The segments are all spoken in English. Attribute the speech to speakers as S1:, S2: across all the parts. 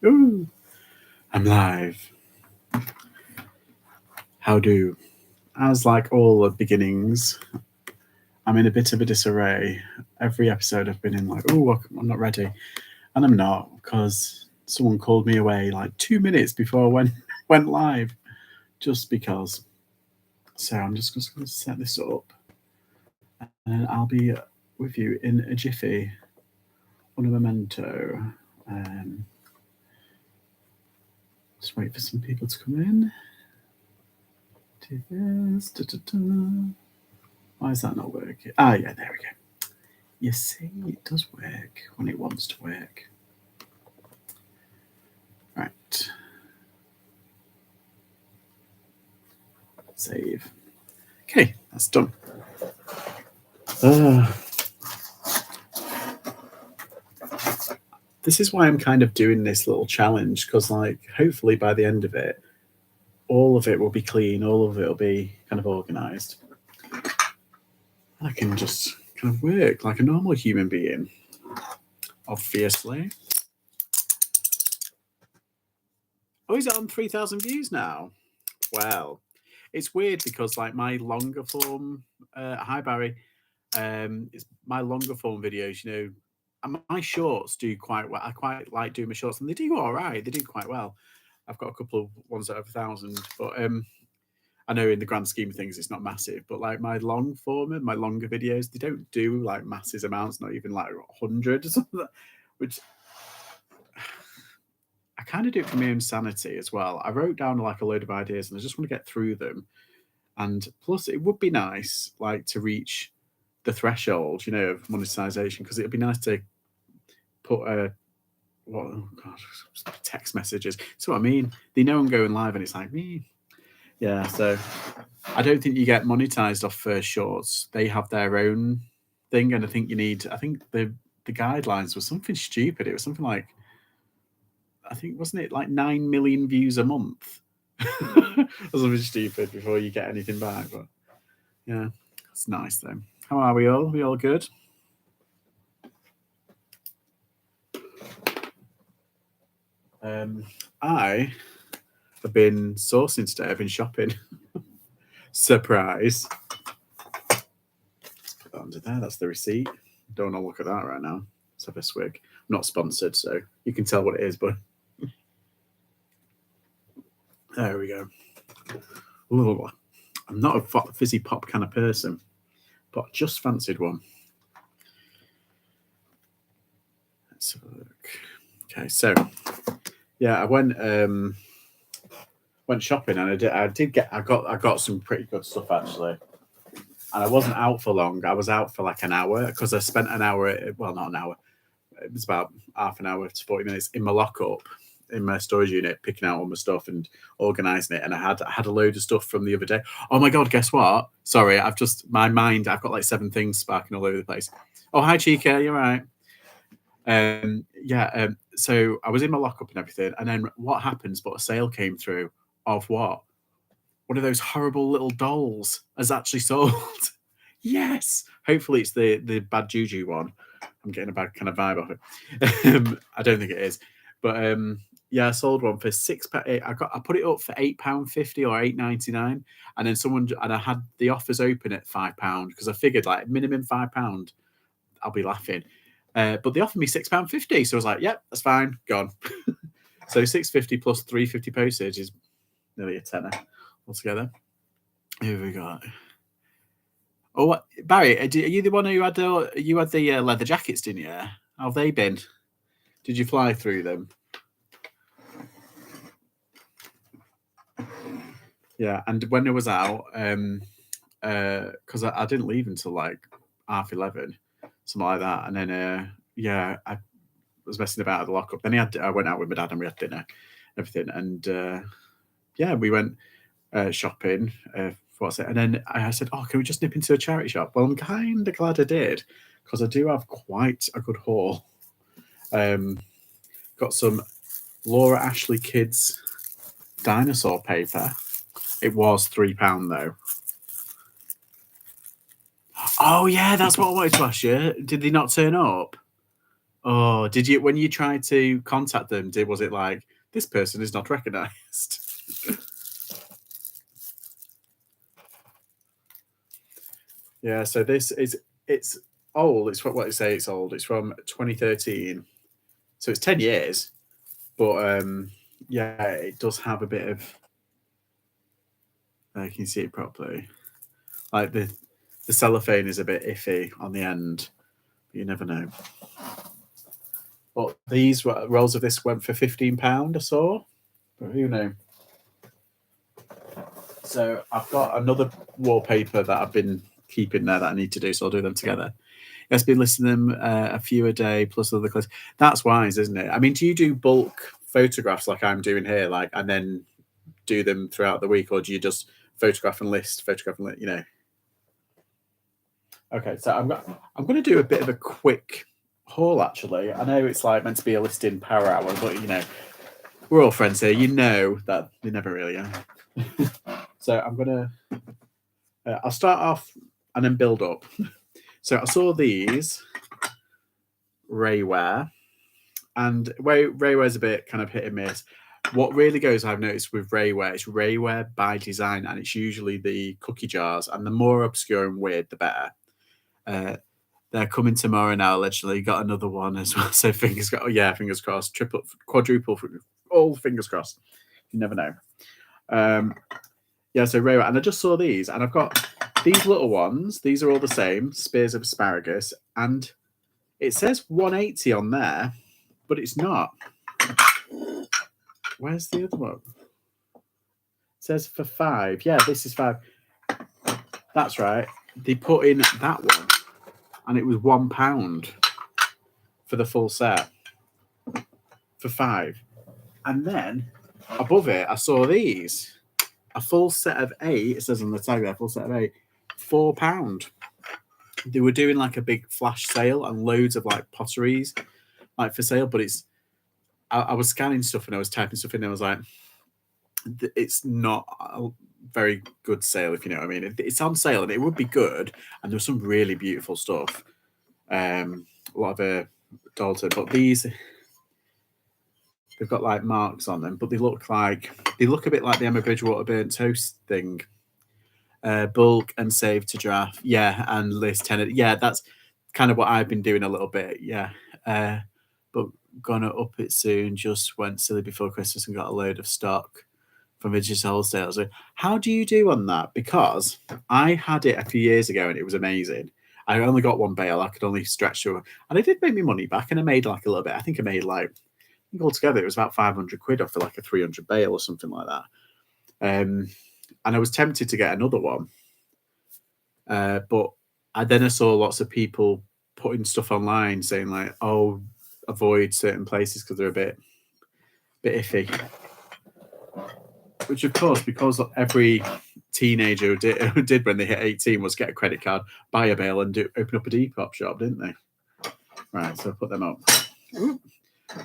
S1: Ooh, I'm live. How do? As like all the beginnings, I'm in a bit of a disarray. Every episode I've been in like, oh, I'm not ready. And I'm not, because someone called me away like 2 minutes before I went live. Just because. So I'm just going to set this up. And I'll be with you in a jiffy. On a memento. Just wait for some people to come in. Do this. Why is that not working? Ah, yeah, there we go. You see, it does work when it wants to work. Right. Save. Okay, that's done. This is why I'm kind of doing this little challenge, because like hopefully by the end of it, all of it will be clean, all of it will be kind of organized. I can just kind of work like a normal human being, obviously. Oh, is it on 3,000 views now? Well, it's weird because like my longer form, hi Barry, it's my longer form videos, you know, and my shorts do quite well. I quite like doing my shorts, and they do all right. They do quite well. I've got a couple of ones that are over 1,000, but I know in the grand scheme of things it's not massive. But like my long form and my longer videos, they don't do like massive amounts, not even like 100 or something, which I kind of do it for my own sanity as well. I wrote down like a load of ideas, and I just want to get through them. And plus, it would be nice like to reach the threshold, you know, of monetization, because it'd be nice to put text messages. So what I mean, they know I'm going live, and it's like me. Yeah, so I don't think you get monetized off first shorts. They have their own thing, and I think the guidelines was something stupid. It was something like, I think, wasn't it like 9 million views a month? Or something stupid before you get anything back. But yeah, it's nice though. How are we all? We all good? I have been sourcing today. I've been shopping. Surprise. Put that under there. That's the receipt. Don't want to look at that right now. Let's have a swig. I'm not sponsored, so you can tell what it is, but there we go. Ooh, I'm not a fizzy pop kind of person, but I just fancied one. Let's have a look. Okay, so yeah, I went shopping, and I got some pretty good stuff actually. And I wasn't out for long. I was out for like an hour, because I spent an hour, well, not an hour, it was about half an hour to 40 minutes in my lockup, in my storage unit, picking out all my stuff and organising it. And I had a load of stuff from the other day. Oh my God, guess what? Sorry, I've got like 7 things sparking all over the place. Oh, hi Chica, you're right. So I was in my lockup and everything, and then what happens, but a sale came through of what? One of those horrible little dolls has actually sold. Yes. Hopefully it's the bad juju one. I'm getting a bad kind of vibe off it. I don't think it is. But yeah, I sold one for £6. I put it up for £8.50 or £8.99. And then I had the offers open at £5, because I figured like minimum £5, I'll be laughing. But they offered me £6.50. So I was like, yep, that's fine. Gone. So £6.50 plus £3.50 postage is nearly a tenner altogether. Who have we got? Oh, what, Barry? Are you the one who had the leather jackets, didn't you? How have they been? Did you fly through them? Yeah, and when I was out, because I didn't leave until like 11:30, something like that, and then I was messing about at the lockup. Then I went out with my dad, and we had dinner, everything, and we went shopping. And then I said, oh, can we just nip into a charity shop? Well, I'm kind of glad I did, because I do have quite a good haul. Got some Laura Ashley Kids dinosaur paper. It was £3 though. Oh yeah, that's what I wanted to ask you. Did they not turn up? Oh, did you when you tried to contact them? Was it like this person is not recognised? Yeah. So it's old. It's what I say. It's old. It's from 2013. So it's 10 years. But yeah, it does have a bit of. I can see it properly. Like the cellophane is a bit iffy on the end. You never know. But these rolls of this went for £15, I saw. But who knew? So I've got another wallpaper that I've been keeping there that I need to do. So I'll do them together. It's been listing them a few a day plus other clothes. That's wise, isn't it? I mean, do you do bulk photographs like I'm doing here, like, and then do them throughout the week, or do you just photograph and list, you know? Okay, so I'm going to do a bit of a quick haul. Actually, I know it's like meant to be a listing power hour, but you know, we're all friends here. You know that they never really are. So I'm gonna. I'll start off and then build up. So I saw these Raywear, and Raywear's a bit kind of hit and miss. What really goes, I've noticed with Raywear, it's Raywear by design, and it's usually the cookie jars, and the more obscure and weird, the better. They're coming tomorrow now. Allegedly, got another one as well. So fingers crossed. Oh, yeah, fingers crossed. Triple, quadruple, all fingers crossed. You never know. Yeah, so Raywear, and I just saw these, and I've got these little ones. These are all the same, spears of asparagus, and it says 180 on there, but it's not. Where's the other one? It says for £5. Yeah, this is £5. That's right. They put in that one, and it was £1 for the full set for £5. And then above it, I saw these. A full set of 8, it says on the tag there, full set of 8, £4. They were doing like a big flash sale and loads of like potteries like for sale, but I was scanning stuff and I was typing stuff in and I was like, it's not a very good sale, if you know what I mean. It's on sale and it would be good, and there's some really beautiful stuff. A lot of Dalton, but these they've got like marks on them, but they look a bit like the Emma Bridgewater burnt toast thing. Bulk and save to draft, yeah, and list tenant, yeah. That's kind of what I've been doing a little bit, yeah. But gonna up it soon. Just went silly before Christmas and got a load of stock from vintage wholesale. So how do you do on that? Because I had it a few years ago and it was amazing. I only got one bale. I could only stretch to, and it did make me money back, and I made like a little bit. I think I made like, I think altogether it was about 500 quid off for like a 300 bale or something like that. And I was tempted to get another one, but then I saw lots of people putting stuff online saying like, "Oh, avoid certain places because they're a bit iffy." Which, of course, because every teenager did when they hit 18 was get a credit card, buy a bale, and open up a Depop shop, didn't they? Right, so I put them up.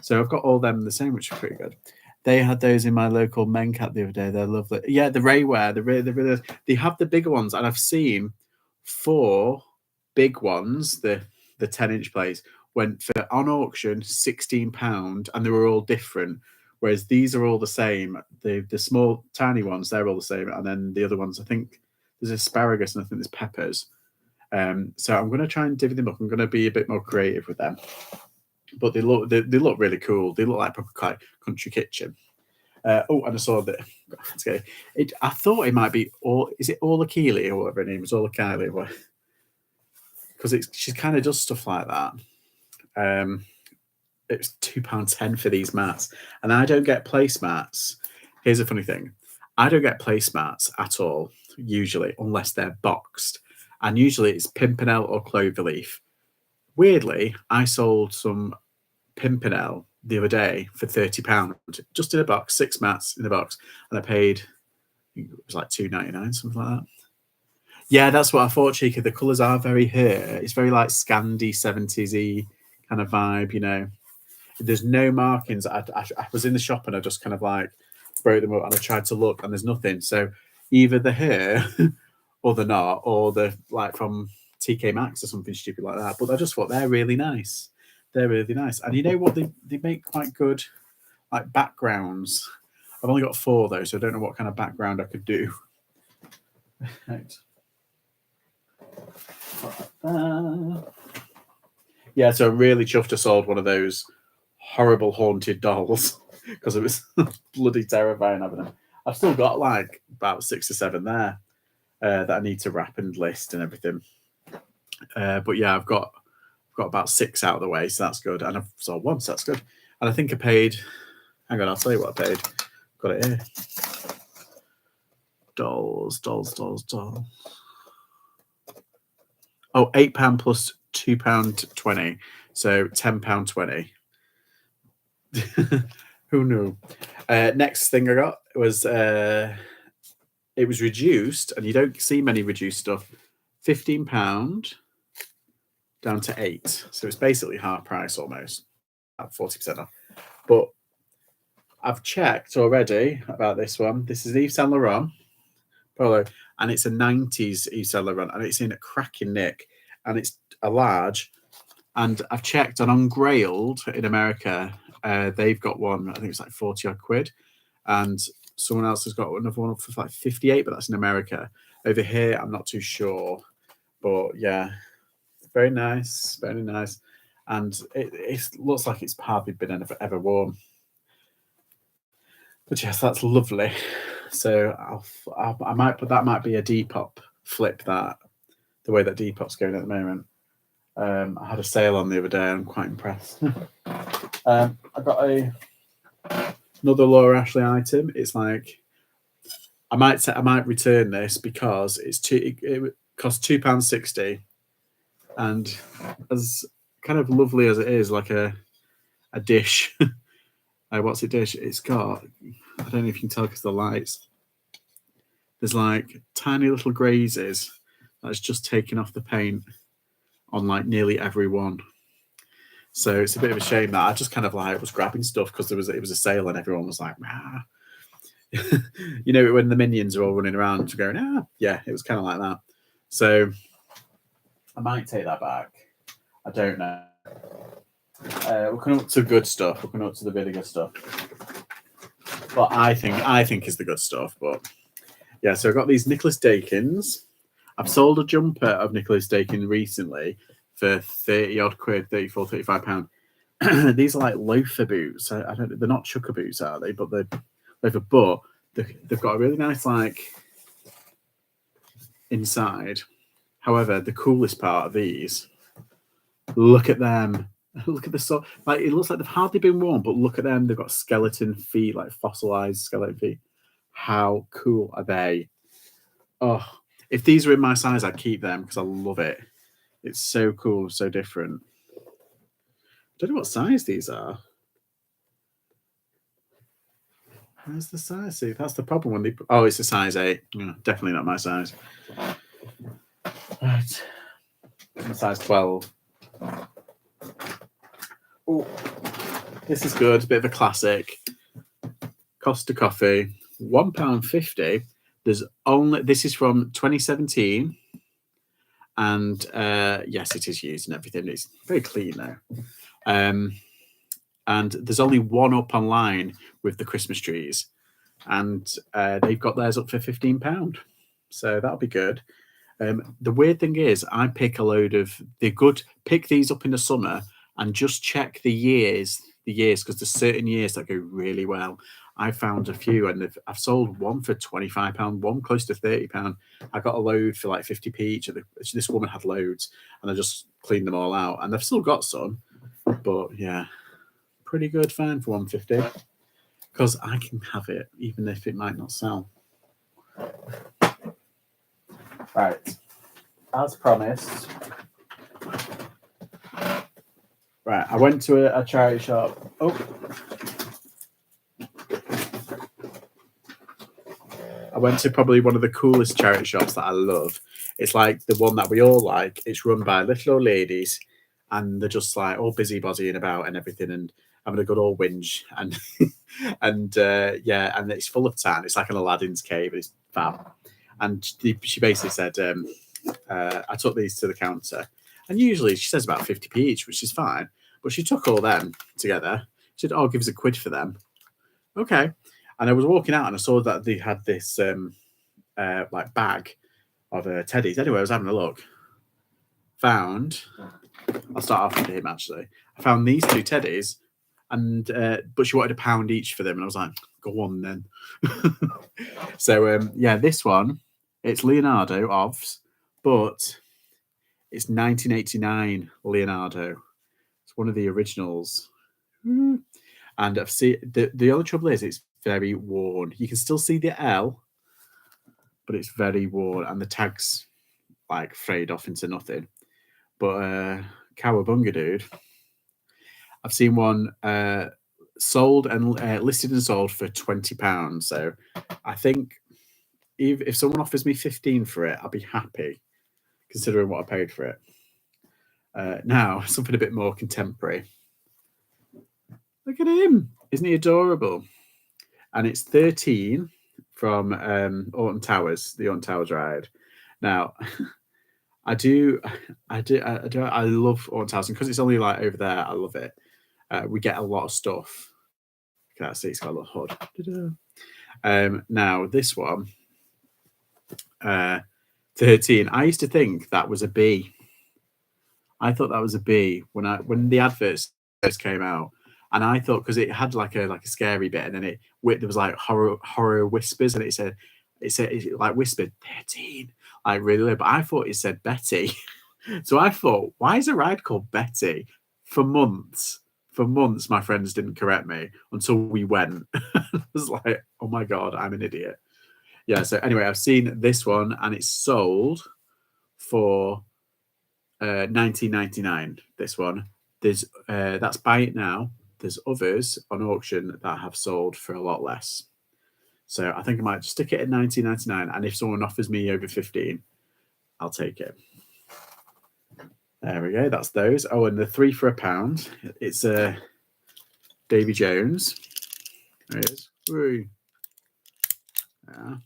S1: So I've got all them the same, which are pretty good. They had those in my local Mencat the other day. They're lovely. Yeah, the Raywear. They have the bigger ones, and I've seen 4 big ones. The 10-inch plates went for on auction £16, and they were all different. Whereas these are all the same. The small, tiny ones, they're all the same. And then the other ones, I think there's asparagus and I think there's peppers. So I'm going to try and divvy them up. I'm going to be a bit more creative with them. But they look really cool. They look like proper country kitchen. And I saw that. I thought it might be is it Orla Keeley or whatever her name is, Orla Keeley, because she kind of does stuff like that. It's £2.10 for these mats, and I don't get placemats. Here's a funny thing: I don't get placemats at all usually, unless they're boxed, and usually it's Pimpernel or Cloverleaf. Weirdly, I sold some Pimpernel the other day for £30, just in a box, 6 mats in a box, and I paid, I think it was like £2.99, something like that. Yeah, that's what I thought, Chica. The colours are very her. It's very like Scandi 70s-y kind of vibe, you know. There's no markings. I was in the shop and I just kind of like broke them up and I tried to look and there's nothing. So either the hair or the not, or the like from TK Maxx or something stupid like that. But I just thought they're really nice. They're really nice. And you know what? They make quite good like backgrounds. I've only got 4 though, so I don't know what kind of background I could do. Right. Yeah, so I'm really chuffed I sold one of those horrible haunted dolls because it was bloody terrifying having them. I've still got like about 6 or 7 there that I need to wrap and list and everything. But yeah, I've got about 6 out of the way, so that's good. And I've sold 1, so that's good. And I think I paid. Hang on, I'll tell you what I paid. Got it here. Dolls. Oh, £8 plus £2.20, so £10.20. Who knew? Next thing I got was it was reduced, and you don't see many reduced stuff. £15 down to 8, so it's basically half price almost, at 40% off. But I've checked already about this one. This is Yves Saint Laurent polo, and it's a 90s Yves Saint Laurent, and it's in a cracking nick, and it's a large. And I've checked on Ungrailed in America. They've got one, I think it's like 40 odd quid, and someone else has got another one for like 58, but that's in America. Over here, I'm not too sure, but yeah, very nice, and it looks like it's hardly been ever worn. But yes, that's lovely. So I might put that might be a Depop flip, that the way that Depop's going at the moment. I had a sale on the other day. I'm quite impressed. I got another Laura Ashley item. It's like I might return this because it costs £2.60, and as kind of lovely as it is, like a dish. What's it dish? It's got, I don't know if you can tell because the lights. There's like tiny little grazes that's just taken off the paint on like nearly every one. So it's a bit of a shame that I just kind of like was grabbing stuff because it was a sale and everyone was like, ah. You know, when the minions are all running around going, ah, yeah, it was kind of like that. So I might take that back. I don't know. We're coming up to good stuff. We're coming up to the really good stuff. What I think is the good stuff. But yeah, so I got these Nicholas Dakins. I've sold a jumper of Nicholas Dakin recently for 30 odd quid, 34, 35 pound. These are like loafer boots. I don't. They're not chucker boots, are they? But they're loafer. But they've got a really nice like inside. However, the coolest part of these, look at them. Look at the so like it looks like they've hardly been worn, but look at them. They've got skeleton feet, like fossilized skeleton feet. How cool are they? Oh, if these were in my size, I'd keep them because I love it. It's so cool, so different. I don't know what size these are. Where's the size? See, that's the problem when they. Oh, it's a size 8. Definitely not my size. Right, size 12. Oh, this is good. A bit of a classic. Costa Coffee, £1.50. This is from 2017, and yes, it is used and everything. It's very clean though. And there's only one up online with the Christmas trees, and they've got theirs up for £15. So that'll be good. The weird thing is, I pick a load of pick these up in the summer and just check the years because there's certain years that go really well. I found a few, and I've sold one for £25, one close to £30. I got a load for like 50p each. This woman had loads, and I just cleaned them all out, and I've still got some. But yeah, pretty good find for £1.50 because I can have it even if it might not sell. Right, as promised. Right, I went to a charity shop. I went to probably one of the coolest charity shops that I love. It's like the one that we all like. It's run by little old ladies, and they're just like all busybodying about and everything, and having a good old whinge. And and it's full of tan. It's like an Aladdin's cave, and it's fab. And she basically said, I took these to the counter, and usually she says about 50p each, which is fine. But she took all them together. She said, "Oh, give us a quid for them." Okay. And I was walking out and I saw that they had this like bag of teddies. Anyway, I was having a look. Found, I'll start off with him actually. I found these 2 teddies, and but she wanted £1 each for them, and I was like, "Go on then." So yeah, this one, it's Leonardo Ovs, but it's 1989 Leonardo. It's one of the originals. And I've seen the only trouble is it's very worn. You can still see the L, but it's very worn, and the tags like frayed off into nothing. But Cowabunga, dude, I've seen one sold and listed and sold for £20. So I think if someone offers me 15 for it, I'll be happy, considering what I paid for it. Now, something a bit more contemporary. Look at him. Isn't he adorable? And it's 13 from Alton Towers, the Alton Towers ride. Now, I love Alton Towers, because it's only like over there. I love it. We get a lot of stuff. You can't see, it's got a little hood. Now, this one, 13. I used to think that was a B. I thought that was a B when the adverts first came out, and I thought, because it had like a scary bit, and then there was like horror whispers, and it said like whispered 13, like really low. But I thought it said Betty. So I thought, why is a ride called Betty? For months, my friends didn't correct me until we went. I was like, oh my God, I'm an idiot. Yeah, so anyway, I've seen this one, and it's sold for £19.99. This one, there's that's buy it now. There's others on auction that have sold for a lot less. So I think I might just stick it at £19.99, and if someone offers me over 15, I'll take it. There we go. That's those. Oh, and the 3 for £1. It's Davy Jones. There it is. Woo. Yeah.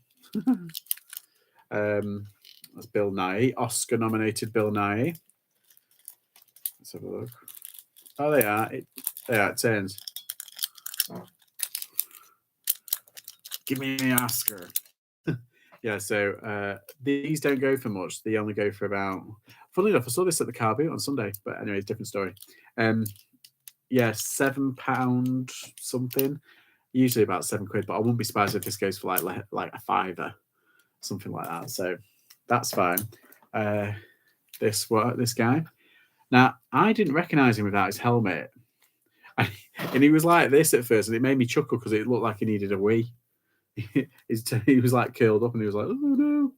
S1: That's Bill Nighy, Oscar-nominated Bill Nighy. Let's have a look. Oh, they are. It turns. Give me the Oscar. Yeah, so these don't go for much. They only go for about... Funnily enough, I saw this at the car boot on Sunday, but anyway, it's a different story. Yeah, £7 something. Usually about £7, but I wouldn't be surprised if this goes for like a £5, something like that. So that's fine. This guy. Now, I didn't recognise him without his helmet. And he was like this at first, and it made me chuckle because it looked like he needed a wee. He was like curled up, and he was like, "Oh no."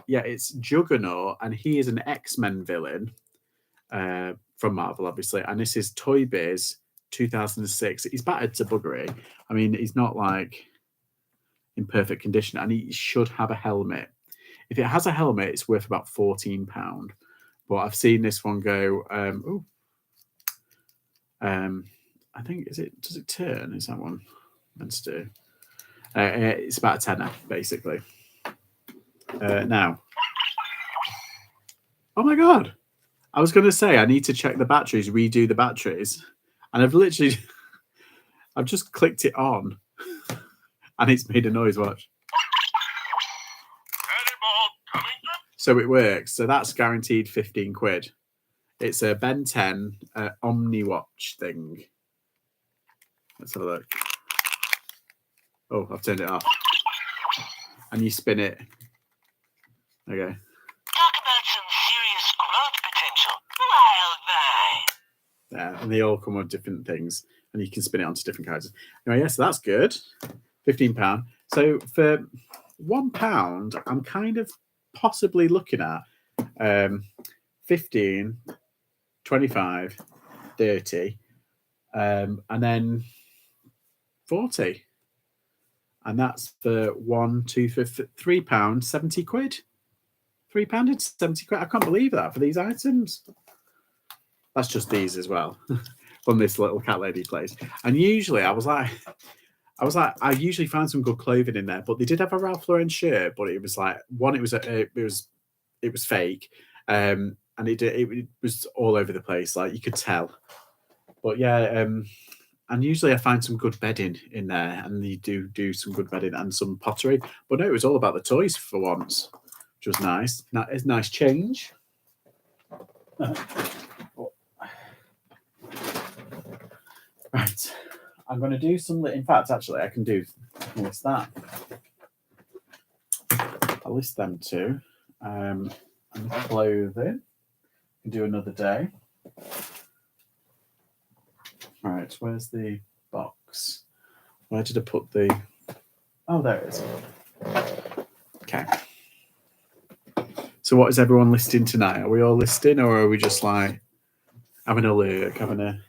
S1: Yeah, it's Juggernaut, and he is an X-Men villain from Marvel, obviously. And this is Toy Biz 2006. He's battered to buggery. I mean, he's not like in perfect condition, and he should have a helmet. If it has a helmet, it's worth about £14. But I've seen this one go. I think does it turn? Is that one meant to do? It's about a tenner, basically. Now, oh my God, I was going to say I need to check the batteries, redo the batteries, and I've just clicked it on, and it's made a noise. Watch. So it works. So that's guaranteed £15. It's a Ben 10 Omni Watch thing. Let's have a look. Oh, I've turned it off. And you spin it. Okay.
S2: Talk about some serious growth potential. Wild
S1: Yeah, and they all come with different things, and you can spin it onto different characters. Anyway, yes, so that's good. £15. So for £1, I'm kind of possibly looking at 15, 25, 30, and then 40. And that's for £3, 70 quid. £3 and 70 quid. I can't believe that for these items. That's just these as well from this little cat lady place. And usually I was like, I usually find some good clothing in there, but they did have a Ralph Lauren shirt, but it was like it was it was fake, and it was all over the place. Like you could tell. But yeah, and usually I find some good bedding in there, and they do some good bedding and some pottery. But no, it was all about the toys for once, which was nice. It's nice change. Right, I'm going to do some. In fact, actually, I can list that. I'll list them too. And clothing. I can do another day. Right, where's the box? Where did I put the? Oh, there it is. Okay. So, what is everyone listing tonight? Are we all listing, or are we just like having a look, having a?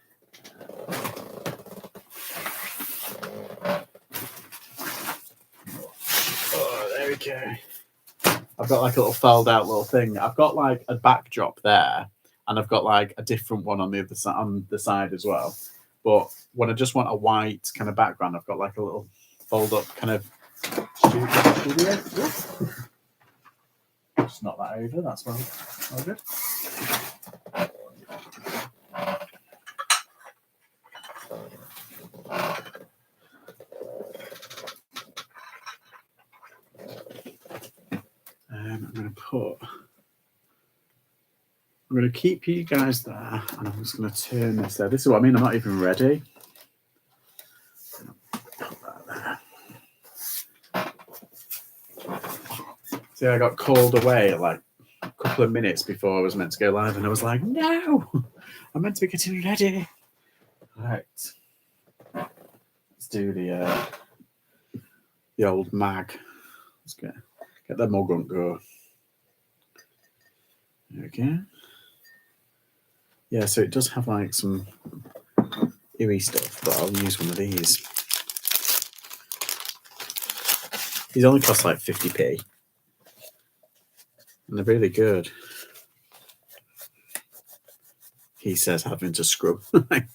S1: Oh, there we go. I've got like a little fold out little thing. I've got like a backdrop there, and I've got like a different one on the other side, on the side as well. But when I just want a white kind of background, I've got like a little fold up kind of studio. Just knock that over. That's well good. I'm going to keep you guys there, and I'm just going to turn this there. This is what I mean. I'm not even ready. See, I got called away like a couple of minutes before I was meant to go live, and I was like, no, I'm meant to be getting ready. Right. Let's do the old mag. Let's get the mug on go. Okay. Yeah, so it does have like some eerie stuff, but I'll use one of these. These only cost like 50p. And they're really good. He says having to scrub. There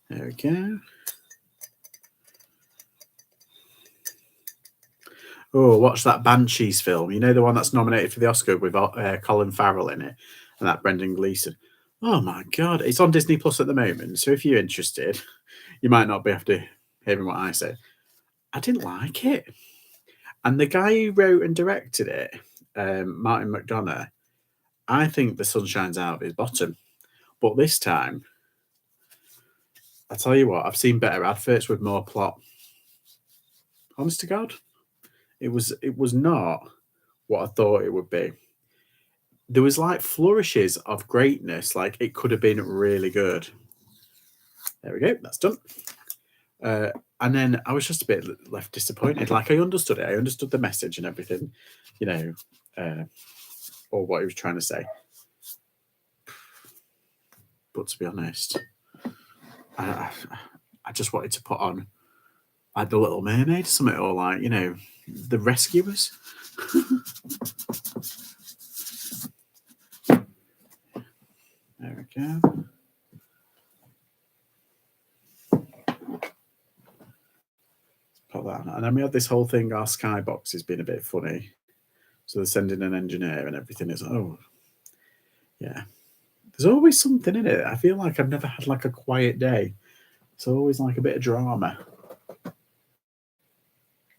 S1: we go. Oh, watch that Banshees film. You know, the one that's nominated for the Oscar with Colin Farrell in it and that Brendan Gleeson. Oh my God. It's on Disney Plus at the moment. So if you're interested, you might not be after hearing what I say. I didn't like it. And the guy who wrote and directed it, Martin McDonagh, I think the sun shines out of his bottom. But this time, I tell you what, I've seen better adverts with more plot. Honest to God. It was not what I thought it would be. There was like flourishes of greatness. Like it could have been really good. There we go. That's done. And then I was just a bit left disappointed. Like I understood it. I understood the message and everything, you know, or what he was trying to say. But to be honest, I just wanted to put on like the Little Mermaid or something, or like, you know, the Rescuers. There we go. Put that on. And then we had this whole thing, our skybox has been a bit funny. So they're sending an engineer and everything is, oh, yeah. There's always something in it. I feel like I've never had like a quiet day. It's always like a bit of drama.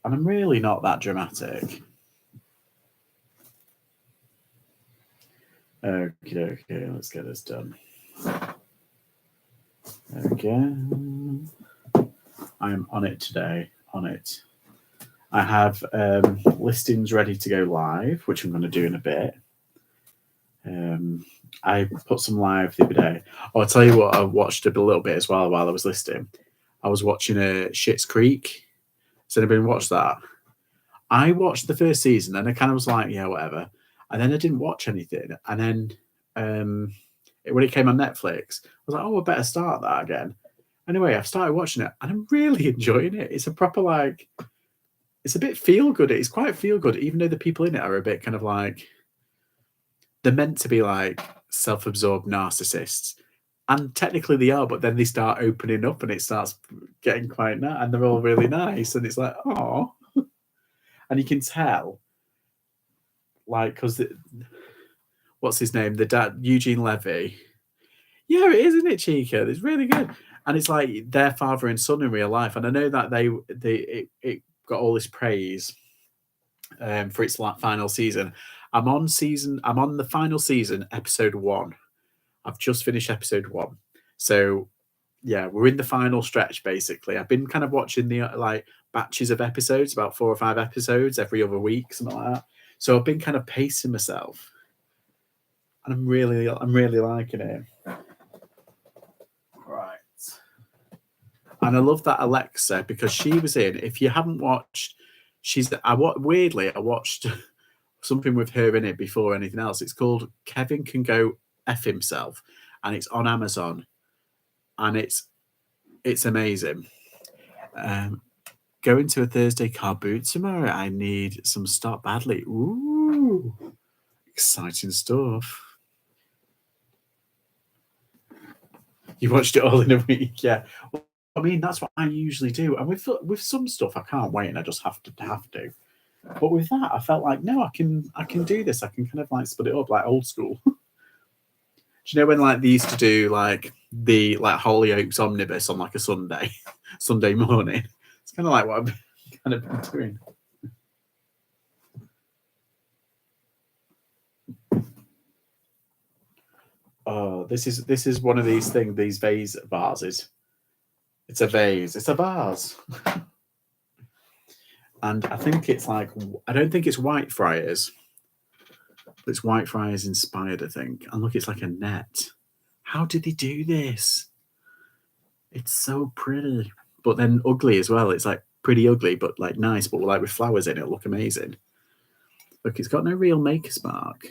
S1: And I'm really not that dramatic. Okay, let's get this done. There we go. I'm on it today. On it. I have listings ready to go live, which I'm going to do in a bit. I put some live the other day. Oh, I'll tell you what, I watched a little bit as well while I was listing. I was watching Schitt's Creek. Has anybody watched that? I watched the first season and I kind of was like, yeah, whatever. And then I didn't watch anything. And then when it came on Netflix, I was like, oh, I better start that again. Anyway, I've started watching it and I'm really enjoying it. It's a proper like, it's a bit feel good. It's quite feel good, even though the people in it are a bit kind of like, they're meant to be like self-absorbed narcissists. And technically they are, but then they start opening up and it starts getting quite nice and they're all really nice. And it's like, oh. And you can tell like, because what's his name? The dad, Eugene Levy. Yeah, it is, isn't it, Chica? It's really good, and it's like their father and son in real life. And I know that it got all this praise for its final season. I'm on the final season, episode 1. I've just finished episode 1, so yeah, we're in the final stretch. Basically, I've been kind of watching the like batches of episodes, about 4 or 5 episodes every other week, something like that. So I've been kind of pacing myself, and I'm really liking it. Right. And I love that Alexa, because she was in. If you haven't watched, weirdly I watched something with her in it before anything else. It's called Kevin Can Go F Himself, and it's on Amazon, and it's amazing. Going to a Thursday car boot tomorrow. I need some stock badly. Ooh, exciting stuff. You watched it all in a week, yeah. Well, I mean, that's what I usually do, and with some stuff I can't wait, and I just have to. But with that, I felt like, no, I can do this. I can kind of like split it up like old school. Do you know when like they used to do like the like Hollyoaks omnibus on like a Sunday morning? It's kind of like what I've kind of been doing. Oh, this is one of these things. These vases. It's a vase. It's a vase. And I think it's like, I don't think it's Whitefriars. It's Whitefriars inspired, I think. And look, it's like a net. How did they do this? It's so pretty, but then ugly as well. It's like pretty ugly, but like nice, but like with flowers in it. It'll look amazing. Look, it's got no real maker's mark.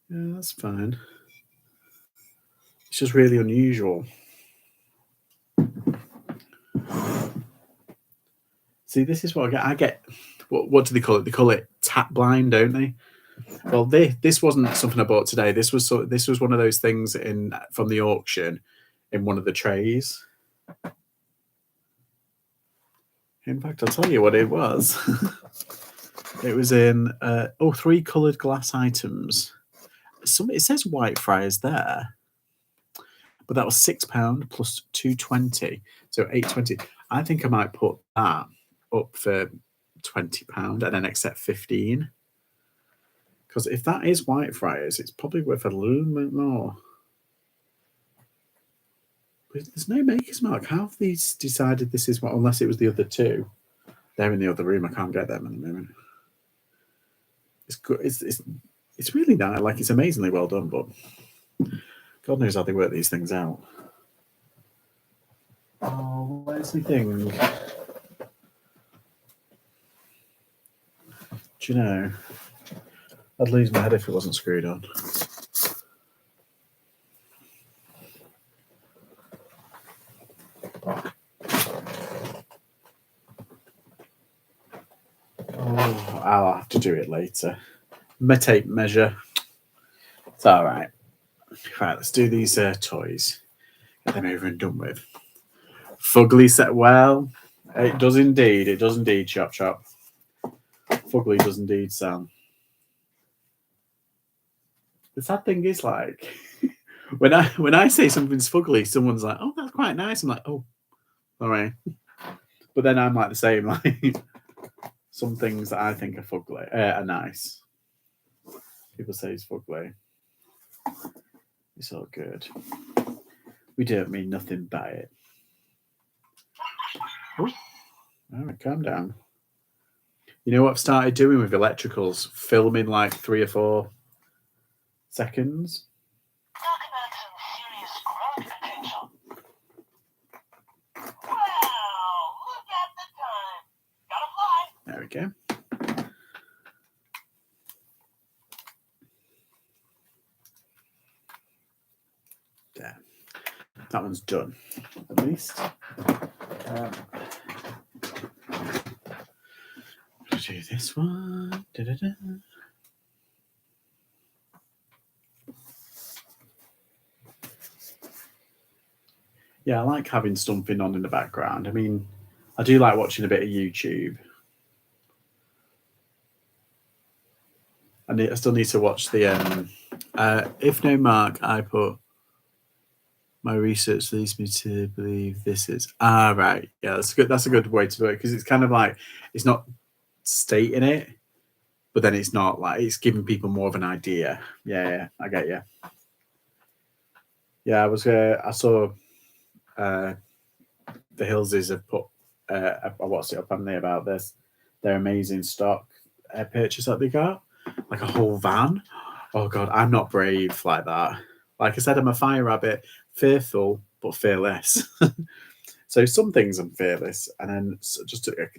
S1: Yeah, that's fine. It's just really unusual. See, this is what I get. What do they call it? They call it tap blind, don't they? Well, this wasn't something I bought today. This was one of those things from the auction in one of the trays. In fact, I'll tell you what it was. It was in 3 coloured glass items. It says Whitefriars there, but that was £6 plus £2.20, so £8.20. I think I might put that up for £20 and then accept 15. Because if that is Whitefriars, it's probably worth a little bit more. But there's no maker's mark. How have these decided this is what? Unless it was the other two. They're in the other room. I can't get them at the moment. It's good. It's really nice. Like, it's amazingly well done, but God knows how they work these things out. Oh, where's the thing? Do you know? I'd lose my head if it wasn't screwed on. Oh, I'll have to do it later. My tape measure. It's all right. Right, let's do these toys. Get them over and done with. Fugly set. Well, it does indeed. It does indeed, Chop Chop. Fugly does indeed, Sam. The sad thing is, like, when I say something's fugly, someone's like, "Oh, that's quite nice." I'm like, "Oh, all right." But then I'm like the same. Like, some things that I think are fugly are nice. People say it's fugly. It's all good. We don't mean nothing by it. Oh, all right, calm down. You know what I've started doing with electricals? Filming like 3 or 4 seconds.
S2: Talk about some serious growth potential. Wow, look at the time. Gotta fly.
S1: There we go. There. That one's done, at least. Do this one. Da-da-da. Yeah, I like having something on in the background. I mean, I do like watching a bit of YouTube. I still need to watch the if no mark, I put my research leads me to believe this is right. Yeah, that's good. That's a good way to do it because it's kind of like it's not stating it, but then it's not like it's giving people more of an idea. Yeah, I get you. Yeah, I saw the Hillses have put I watched it up on there about this their amazing stock purchase that they got, like a whole van. Oh god, I'm not brave like that. Like I said, I'm a fire rabbit, fearful but fearless. So some things I'm fearless, and then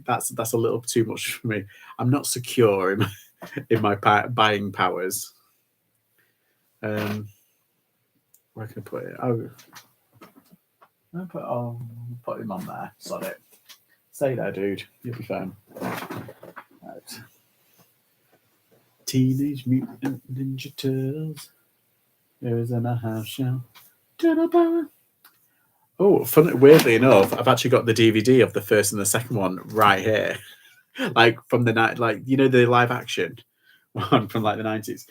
S1: that's a little too much for me. I'm not secure in my buying powers. Where can I put it? Oh, put him on there. Sod it. Stay there, dude. You'll be fine. Right. Teenage Mutant Ninja Turtles. There is in a house shell. Turtle power. Oh, weirdly enough, I've actually got the DVD of the first and the second one right here. Like from the night, like the live action one from like the 90s.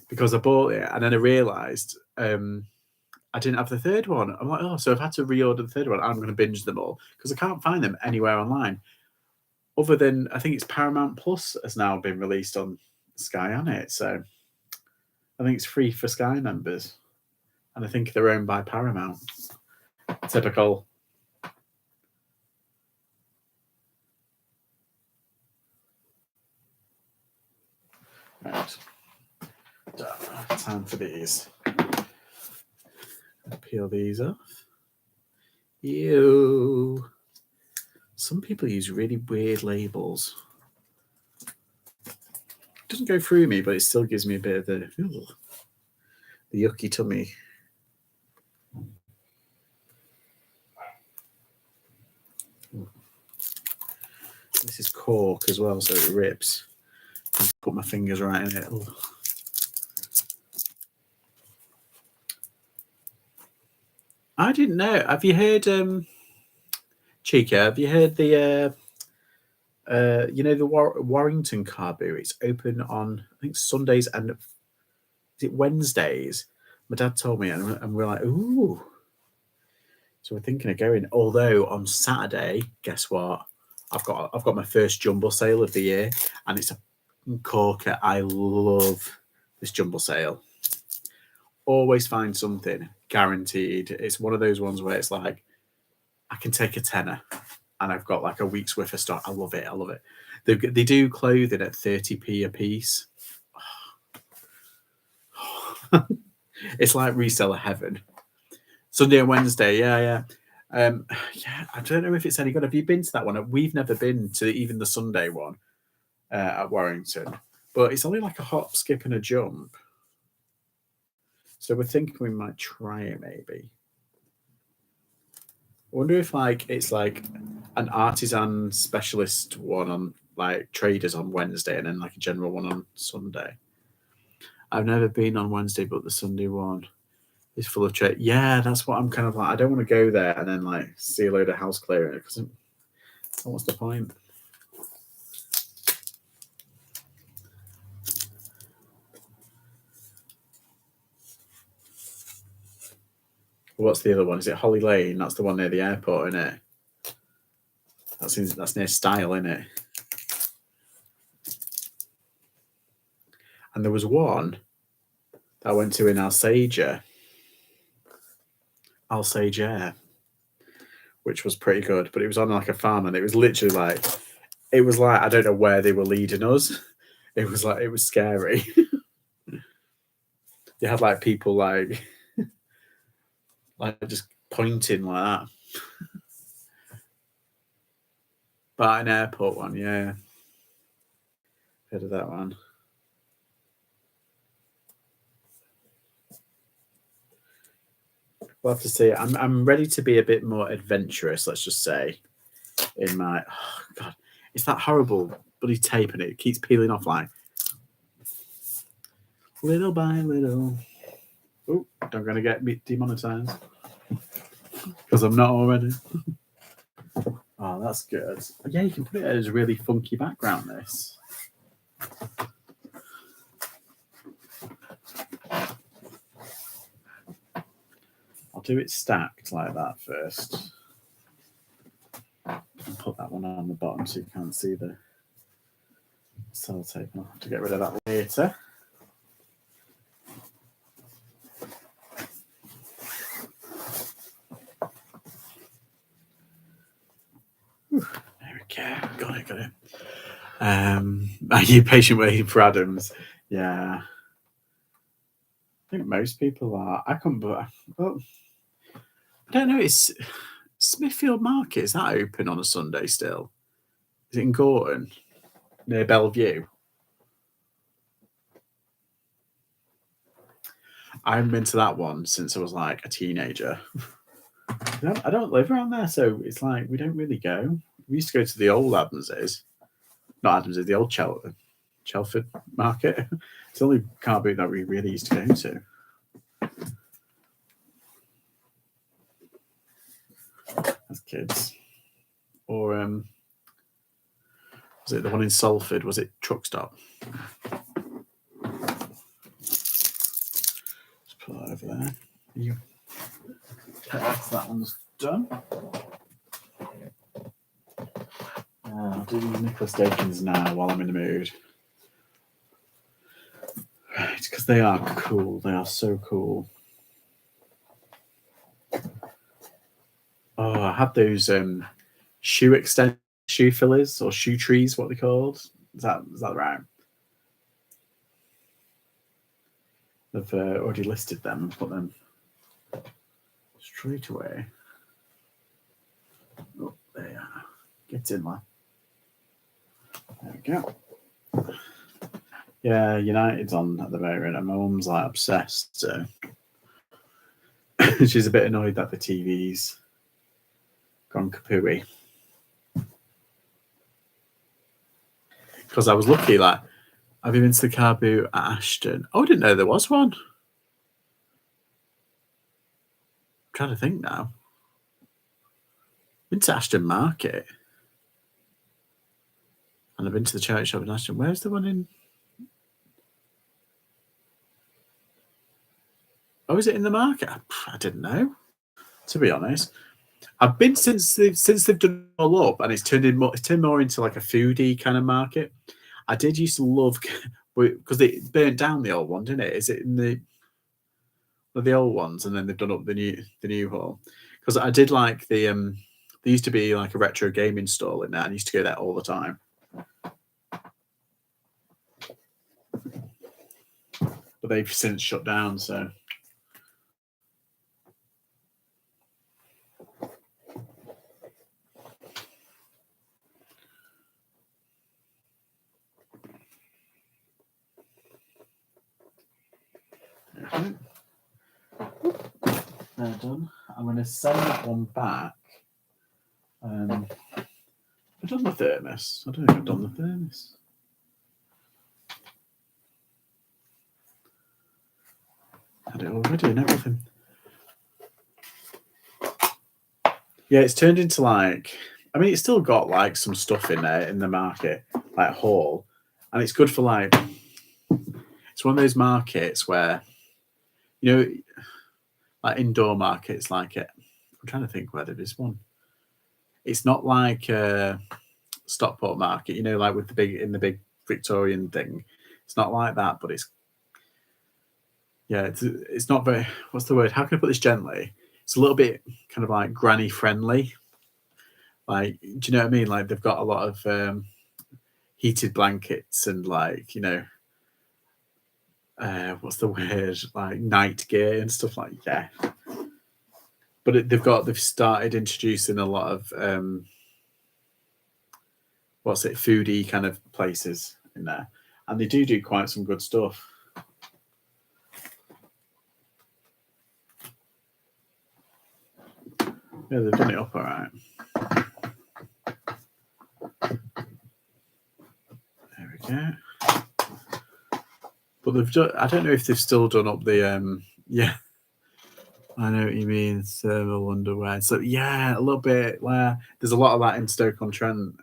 S1: Because I bought it and then I realised I didn't have the third one. I'm like, oh, so I've had to reorder the third one. I'm going to binge them all because I can't find them anywhere online. Other than I think it's Paramount Plus has now been released on Sky on it. So I think it's free for Sky members. And I think they're owned by Paramount. Typical. Right. Time for these. Peel these off. Ew. Some people use really weird labels. It doesn't go through me, but it still gives me a bit of the yucky tummy. This is cork as well, so it rips. I'll put my fingers right in it. Ooh. I didn't know. Have you heard, Chica? Have you heard the the Warrington car boo? It's open on I think Sundays and is it Wednesdays? My dad told me, and we're like, ooh. So we're thinking of going. Although on Saturday, guess what? I've got my first jumble sale of the year, and it's a corker. I love this jumble sale. Always find something, guaranteed. It's one of those ones where it's like I can take a tenner, and I've got like a week's worth of stock. I love it. They do clothing at 30p a piece. It's like reseller heaven. Sunday and Wednesday, yeah. I don't know if it's any good. Have you been to that one? We've never been to even the Sunday one at Warrington, but it's only like a hop, skip, and a jump. So we're thinking we might try it maybe. I wonder if it's like an artisan specialist one on like traders on Wednesday and then like a general one on Sunday. I've never been on Wednesday, but the Sunday one is full of trade. Yeah, that's what I'm kind of like. I don't want to go there and then like see a load of house clearing because what's the point? What's the other one? Is it Holly Lane? That's the one near the airport, isn't it? That's near Style, isn't it? And there was one that I went to in Alsager, which was pretty good, but it was on like a farm, and it was literally like, I don't know where they were leading us. It was scary. You had like people like just pointing like that. But an airport one, yeah. Heard of that one. We'll have to see. I'm ready to be a bit more adventurous, let's just say. In my God, it's that horrible bloody tape and it keeps peeling off like little by little. Oh, I'm gonna get demonetized because I'm not already. Oh, that's good. Yeah, you can put it as a really funky background, this. I'll do it stacked like that first. And put that one on the bottom so you can't see the sellotape. I'll have to get rid of that later. Whew, there we go. Got it. Are you patient waiting for Adams? Yeah. I think most people are. I can't, but well, I don't know. It's Smithfield Market. Is that open on a Sunday still? Is it in Gorton near Bellevue? I haven't been to that one since I was like a teenager. I don't live around there, so it's like we don't really go. We used to go to the old Adams's, not Adams's, the old Chelford Market. It's the only car boot that we really used to go to. As kids. Or was it the one in Salford? Was it Truck Stop? Let's put that over there. That one's done. I'll do Nicholas Dakins now while I'm in the mood. Right, because they are cool. They are so cool. Oh, I had those shoe fillers or shoe trees, what they called. Is that right? I've already listed them and put them straight away. Oh, they are. Get in there. There we go. Yeah, United's on at the moment, and my mum's like obsessed. So she's a bit annoyed that the TV's gone kapooey. Because I was lucky, like, have you been to the car boot at Ashton? Oh, I didn't know there was one. I'm trying to think now. Been to Ashton Market. And I've been to the charity shop in Ashton. Where's the one in? Oh, is it in the market? I didn't know, to be honest. I've been since they've done it all up, and it's turned more into like a foodie kind of market. I did used to love because they burnt down the old one, didn't it? Is it in the old ones, and then they've done up the new hall? Because I did like the there used to be like a retro gaming stall in there, and I used to go there all the time. But they've since shut down, so. They're done. I'm going to send that one back. I've done the thermos. I don't think I've done the thermos. Had it already and everything. Yeah, it's turned into like, I mean, it's still got like some stuff in there in the market, like haul, and it's good for like, it's one of those markets where, like indoor markets like it. I'm trying to think where there is one. It's not like a Stockport market, like with the big Victorian thing. It's not like that, but it's not very, what's the word? How can I put this gently? It's a little bit kind of like granny friendly. Like, do you know what I mean? Like they've got a lot of heated blankets and like, what's the word? Like night gear and stuff like that. But they've started introducing a lot of foodie kind of places in there, and they do quite some good stuff. Yeah, they've done it up all right. There we go. But they've done. I don't know if they've still done up the. Yeah. I know what you mean, thermal underwear. So yeah, a little bit where there's a lot of that in Stoke-on-Trent.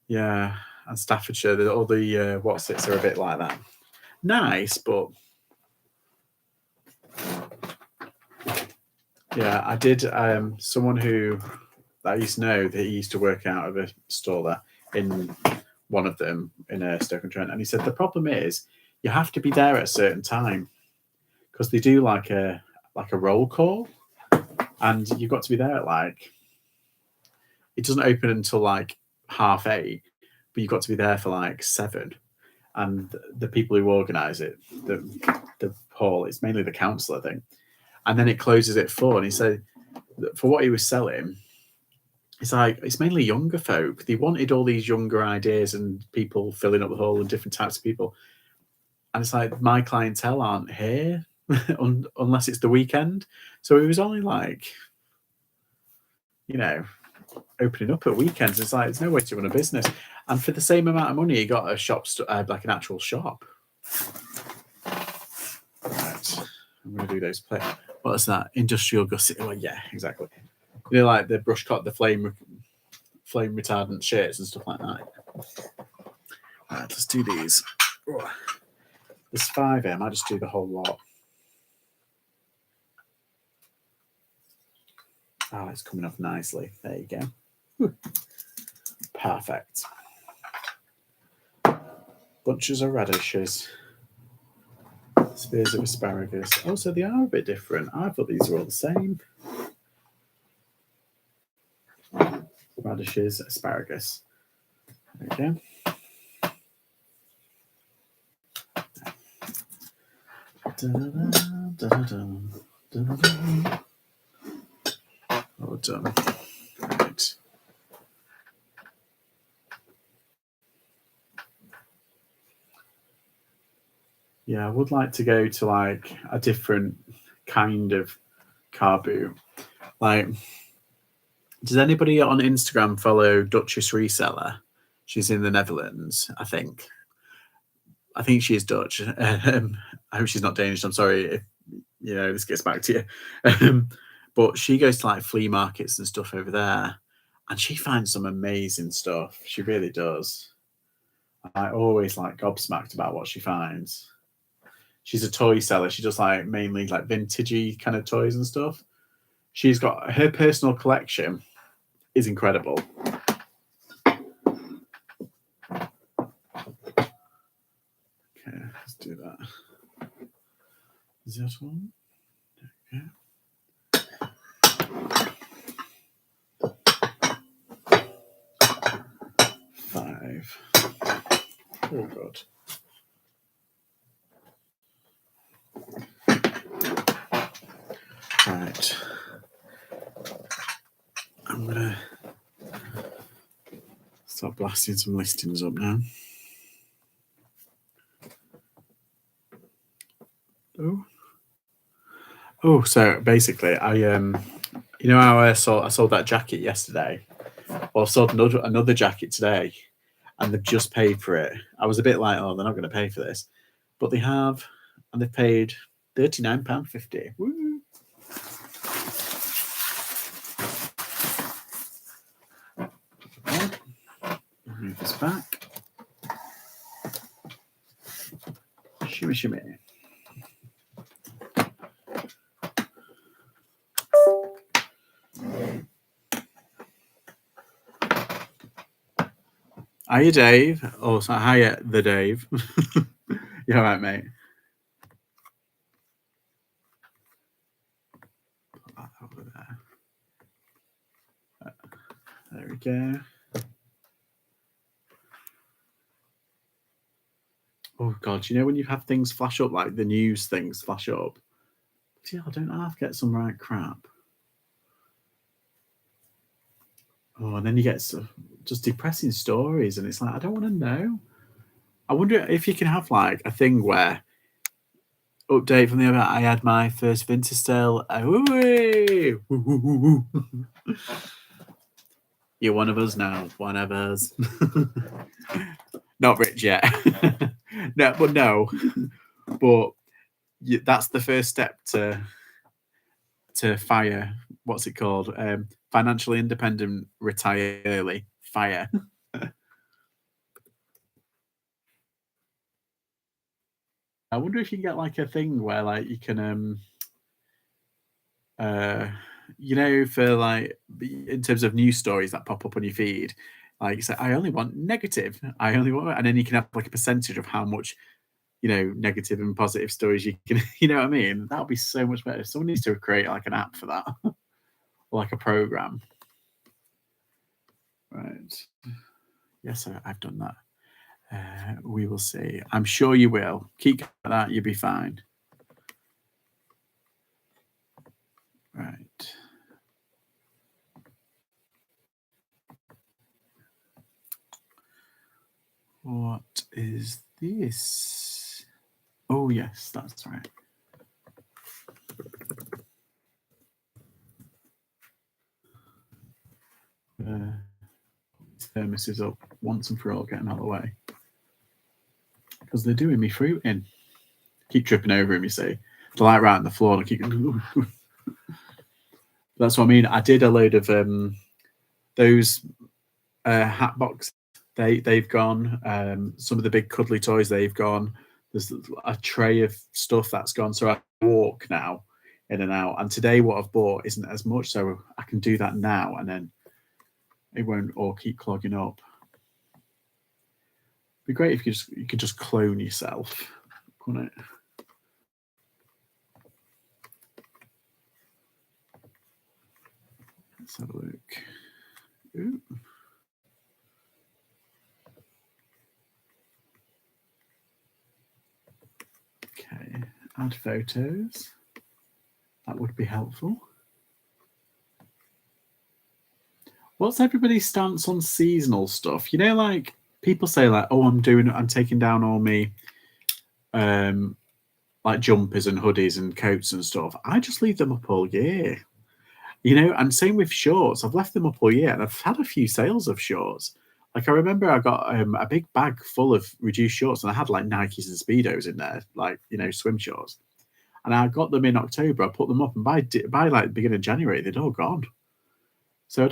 S1: Yeah, and Staffordshire. All the what's-its are a bit like that. Nice, but yeah, I did. Someone who I used to know that he used to work out of a store there in one of them in Stoke-on-Trent, and he said the problem is you have to be there at a certain time because they do like a roll call, and you've got to be there at like, it doesn't open until like 8:30, but you've got to be there for like 7. And the people who organise it, the hall, it's mainly the council, I think. And then it closes at 4. And he said that for what he was selling, it's like it's mainly younger folk. They wanted all these younger ideas and people filling up the hall and different types of people. And it's like my clientele aren't here unless it's the weekend. So it was only like, opening up at weekends. It's like there's no way to run a business. And for the same amount of money, you got a shop, like an actual shop. Right, I'm going to do those. What's that? Industrial gusset. Well, yeah, exactly. Like the brush cut, the flame retardant shirts and stuff like that. Right, let's do these. Oh, there's 5 I might just do the whole lot. Oh, it's coming off nicely. There you go. Whew. Perfect. Bunches of radishes. Spears of asparagus. Oh, so they are a bit different. I thought these were all the same. Radishes, asparagus. There we go. All done. Right. Yeah, I would like to go to like a different kind of car boot. Like, does anybody on Instagram follow Duchess Reseller? She's in the Netherlands, I think. I think she is Dutch. I hope she's not Danish. I'm sorry if this gets back to you. But she goes to like flea markets and stuff over there, and she finds some amazing stuff. She really does. I always like gobsmacked about what she finds. She's a toy seller. She does like mainly like vintagey kind of toys and stuff. She's got her personal collection is incredible. Okay, let's do that. Is that one? Okay. 5. Oh god. Right. I'm gonna start blasting some listings up now. Oh, so basically, I how I sold that jacket yesterday. Well, I've sold another jacket today, and they've just paid for it. I was a bit like, oh, they're not going to pay for this, but they have, and they've paid £39.50. Woo! Move this back. Shimmy, shimmy. Hiya, Dave. Oh, so hiya, the Dave. You all right, mate? Put that over there. There we go. Oh god, when you have things flash up, like the news things flash up? Yeah, I don't half get some right crap. Oh, and then you get just depressing stories, and it's like, I don't want to know. I wonder if you can have like a thing where update from the other. I had my first vintage sale. You're one of us now. One of us. Not rich yet. No. But that's the first step to fire. What's it called? Financially independent, retire early, fire. I wonder if you can get like a thing where like you can uh for like in terms of news stories that pop up on your feed, like you say, I only want negative, I only want, and then you can have like a percentage of how much negative and positive stories you can, you know what I mean? That would be so much better. Someone needs to create like an app for that, or like a program. Right. Yes, I've done that. We will see. I'm sure you will. Keep at that, you'll be fine. Right. What is this? Oh, yes, that's right. Thermos is up once and for all, getting out of the way. Because they're doing me fruit in. Keep tripping over him, you see. They're like right on the floor and I keep That's what I mean. I did a load of those hat box. They've gone. Some of the big cuddly toys, they've gone. There's a tray of stuff that's gone. So I walk now in and out. And today what I've bought isn't as much, so I can do that now and then it won't all keep clogging up. It'd be great if you could just clone yourself, couldn't it? Let's have a look. Ooh. Okay, add photos. That would be helpful. What's everybody's stance on seasonal stuff? Like people say like, oh, I'm taking down all me like jumpers and hoodies and coats and stuff. I just leave them up all year. And same with shorts. I've left them up all year and I've had a few sales of shorts. Like I remember I got a big bag full of reduced shorts and I had like Nikes and Speedos in there, like, swim shorts. And I got them in October. I put them up and by like the beginning of January, they'd all gone. So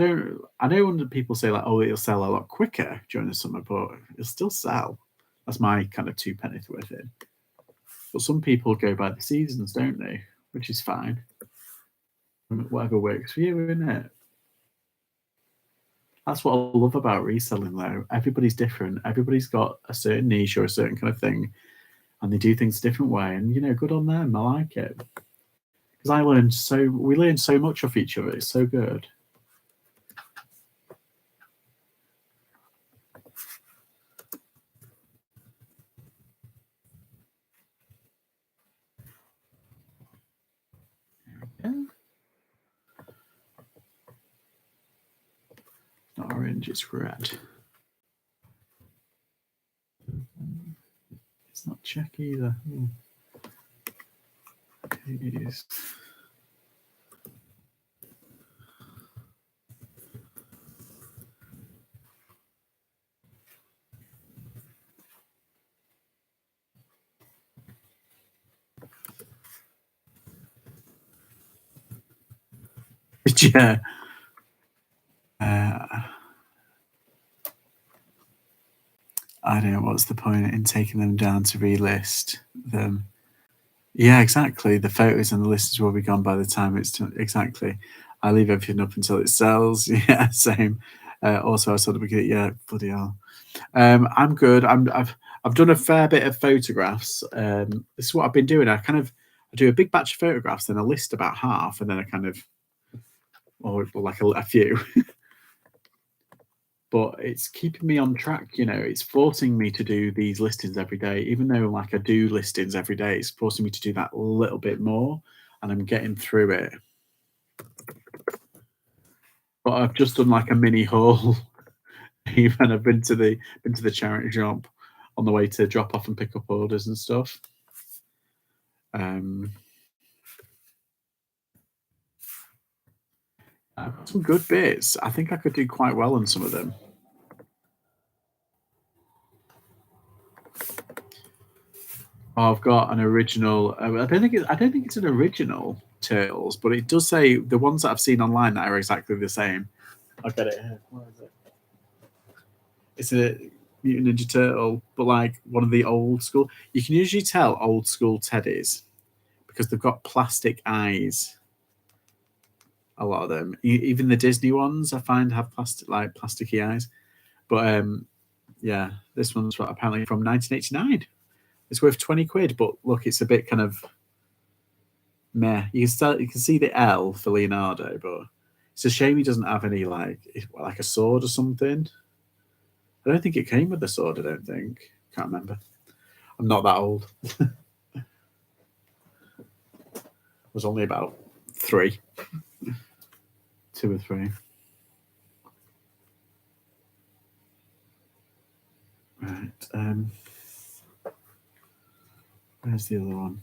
S1: I know when people say like, oh, it'll sell a lot quicker during the summer, but it'll still sell. That's my kind of 2 pennies worth in. But some people go by the seasons, don't they? Which is fine. Whatever works for you, isn't it? That's what I love about reselling, though. Everybody's different. Everybody's got a certain niche or a certain kind of thing, and they do things a different way. And good on them. I like it because we learn so much of each other. It's so good. Yeah. Not orange, it's red. It's not check either. It is. Yeah. I don't know what's the point in taking them down to relist them. Yeah, exactly. The photos and the listings will be gone by the time exactly. I leave everything up until it sells. Yeah, same. Also, I sort of get bloody hell. I'm good. I've done a fair bit of photographs. This is what I've been doing. I do a big batch of photographs, then I list about half, and then I or like a few. But it's keeping me on track. It's forcing me to do these listings every day, even though like I do listings every day. It's forcing me to do that a little bit more, and I'm getting through it. But I've just done like a mini haul. Even I've been to the charity shop on the way to drop off and pick up orders and stuff. Some good bits. I think I could do quite well on some of them. Oh, I've got an original. I don't think it's an original Turtles, but it does say the ones that I've seen online that are exactly the same. I'll get it here. Where is it? It's a Mutant Ninja Turtle, but like one of the old school. You can usually tell old school teddies because they've got plastic eyes. A lot of them, even the Disney ones, I find have plasticky eyes. But yeah, this one's apparently from 1989. It's worth 20 quid, but look, it's a bit kind of meh. You can see the L for Leonardo, but it's a shame he doesn't have any like a sword or something. I don't think it came with the sword. I don't think. Can't remember. I'm not that old. I was only about 3, 2 or 3. Right. Where's the other one?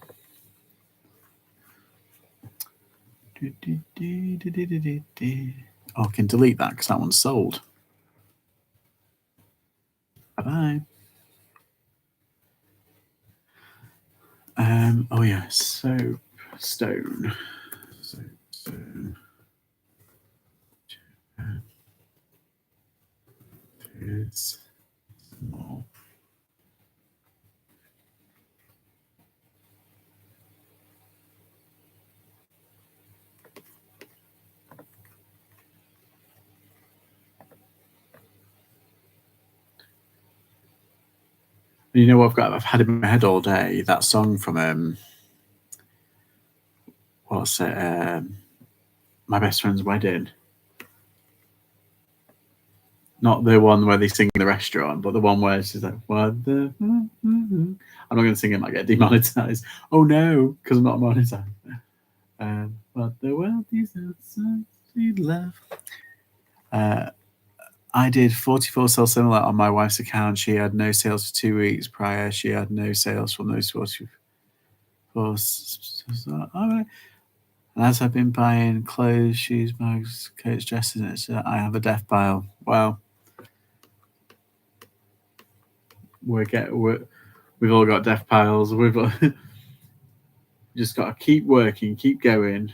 S1: Oh, I can delete that because that one's sold. Bye bye. Oh yeah, soap stone. Soapstone. It's small. You know what I've had in my head all day? That song from what's it? My Best Friend's Wedding. Not the one where they sing in the restaurant, but the one where she's like, "What the?" I'm not going to sing it; might get demonetized. Oh no, because I'm not monetized. What the world is sweet love. I did 44 sell similar on my wife's account. She had no sales for 2 weeks prior. She had no sales from those 44. All right. And as I've been buying clothes, shoes, bags, coats, dresses, I have a death pile. Well, we've all got death piles. We've just got to keep working, keep going.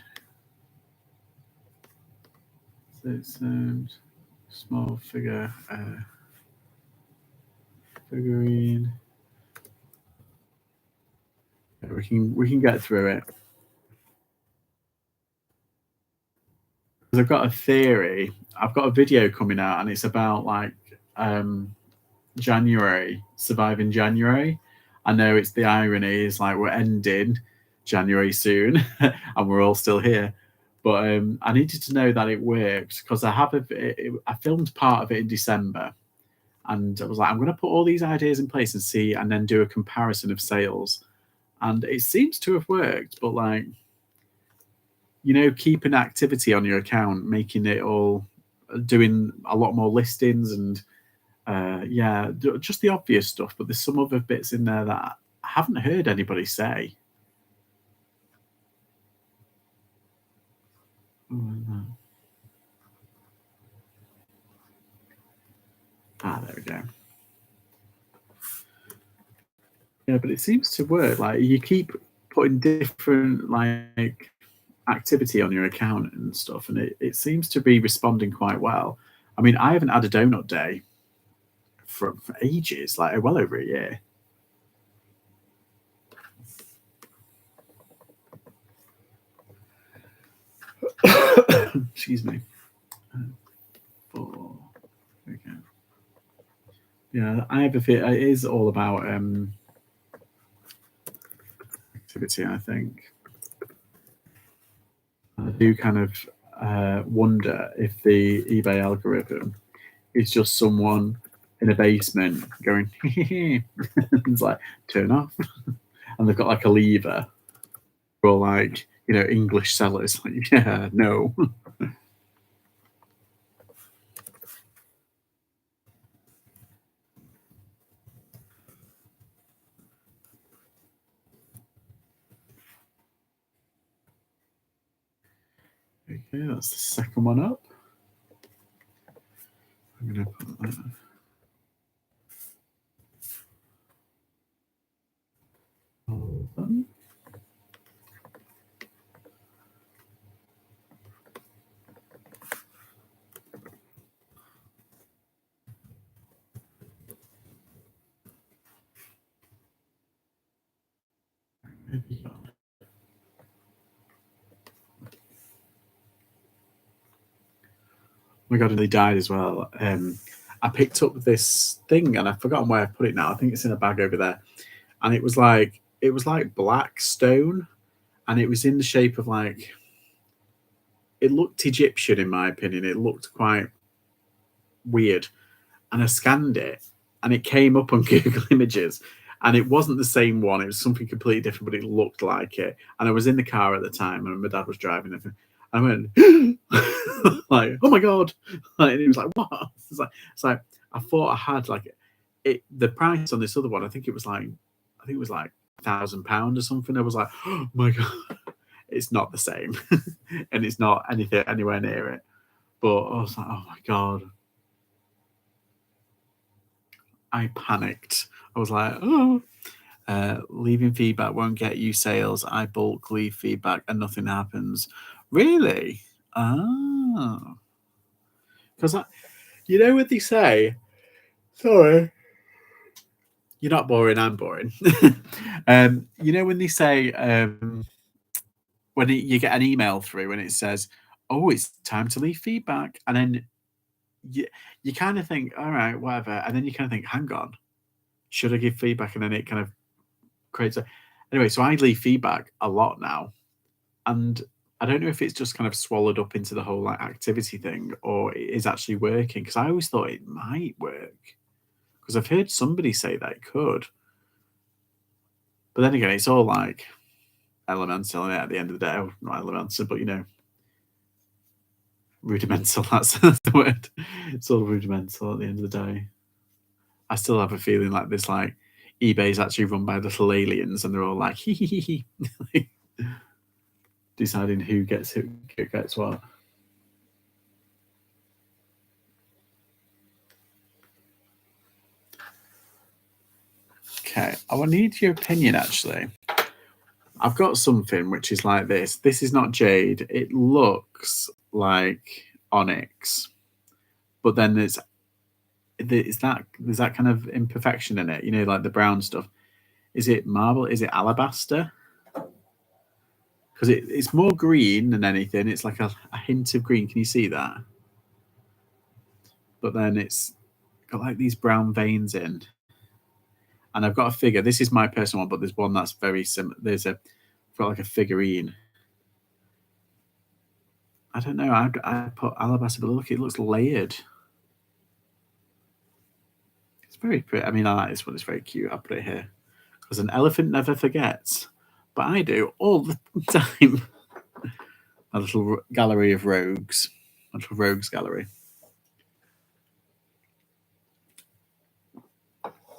S1: So it's small figurine. We can get through it. Because I've got a theory. I've got a video coming out, and it's about like January, surviving January. I know it's the irony is like we're ending January soon, and we're all still here. But I needed to know that it works because I filmed part of it in December, and I was like, I'm going to put all these ideas in place and see, and then do a comparison of sales, and it seems to have worked. But like, keeping activity on your account, making it all, doing a lot more listings and yeah, just the obvious stuff. But there's some other bits in there that I haven't heard anybody say. There we go. Yeah, but it seems to work. Like you keep putting different like activity on your account and stuff, and it seems to be responding quite well. I mean, I haven't had a donut day for ages, like well over a year. Excuse me. 4. There we go. Yeah, I have a fear. It is all about activity, I think. I do kind of wonder if the eBay algorithm is just someone in a basement going, it's like, turn off. And they've got like a lever or like, English sellers. Like, yeah, no. Okay, that's the second one up. I'm going to put that. my god, and they died as well. I picked up this thing and I've forgotten where I put it now. I think it's in a bag over there. And it was like black stone, and it was in the shape of like, it looked Egyptian in my opinion. It looked quite weird. And I scanned it and it came up on Google Images. And it wasn't the same one. It was something completely different, but it looked like it. And I was in the car at the time, and my dad was driving. And I went, like, oh my god! Like, and he was like, what? It's like I thought I had like it. The price on this other one, I think it was like £1,000 or something. I was like, oh my god, it's not the same, and it's not anything anywhere near it. But I was like, oh my god. I panicked. I was like, oh, leaving feedback won't get you sales. I bulk leave feedback and nothing happens. Really? Oh. Because you know what they say? Sorry. You're not boring, I'm boring. You know when they say, when you get an email through and it says, oh, it's time to leave feedback. And then you kind of think, all right, whatever. And then you kind of think, hang on, should I give feedback? And then it kind of creates a. Anyway, so I leave feedback a lot now. And I don't know if it's just kind of swallowed up into the whole like activity thing, or it is actually working. Because I always thought it might work. Because I've heard somebody say that it could. But then again, it's all like elemental at the end of the day. Oh, not elemental, but rudimental. That's the word. It's all rudimental at the end of the day. I still have a feeling like this, like eBay is actually run by little aliens, and they're all like, hee hee hee hee, deciding who gets what. Okay, I will need your opinion actually. I've got something which is like this. This is not jade. It looks like onyx, but then there's that kind of imperfection in it. You know, like the brown stuff. Is it marble? Is it alabaster? Because it's more green than anything. It's like a hint of green. Can you see that? But then it's got like these brown veins in. And I've got a figure. This is my personal one, but there's one that's very similar. I've got like a figurine. I don't know. I put alabaster, but look, it looks layered. It's very pretty. I mean, I like this one. It's very cute. I'll put it here. Because an elephant never forgets. But I do all the time. A little gallery of rogues. A little rogues gallery.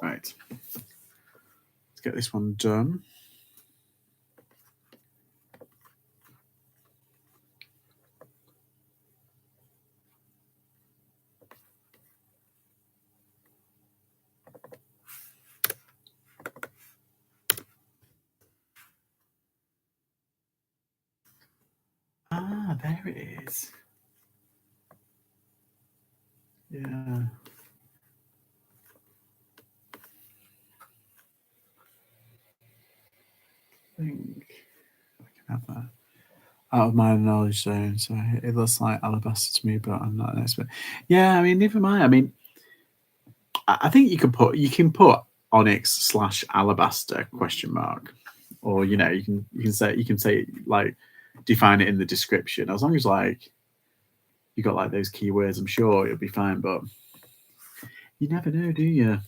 S1: Right. Let's get this one done. Ah, there it is. Yeah. I think I can have that. Out of my knowledge zone, so it looks like alabaster to me, but I'm not an expert. Yeah, I mean, neither am I. I mean, I think you can put onyx / alabaster ? Or you can say like define it in the description, as long as like you got like those keywords. I'm sure it'll be fine, but you never know, do you?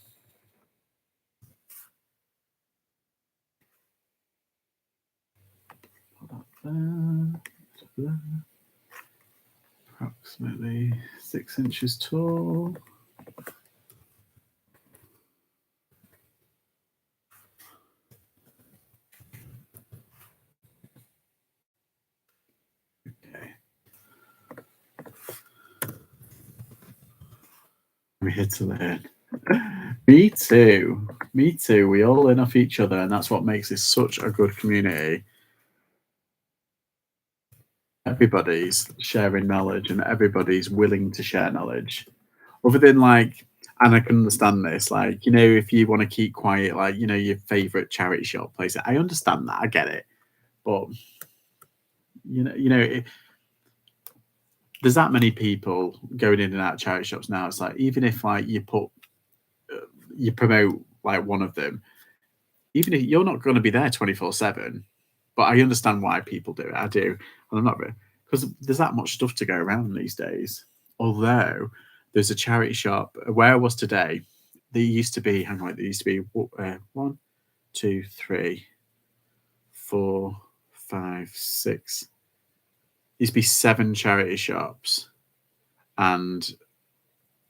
S1: Approximately 6 inches tall. I'm here to learn. Me too. Me too. We all learn off each other, and that's what makes this such a good community. Everybody's sharing knowledge, and everybody's willing to share knowledge. Other than like, And I can understand this, like, if you want to keep quiet, like, your favorite charity shop place, I understand that, I get it. But there's that many people going in and out of charity shops now. It's like, even if like you promote like one of them, even if you're not going to be there 24/7, but I understand why people do it. I do, and I'm not, because there's that much stuff to go around these days. Although there's a charity shop where I was today. There used to be, hang on, there used to be one, two, three, four, five, six. There used to be 7 charity shops, and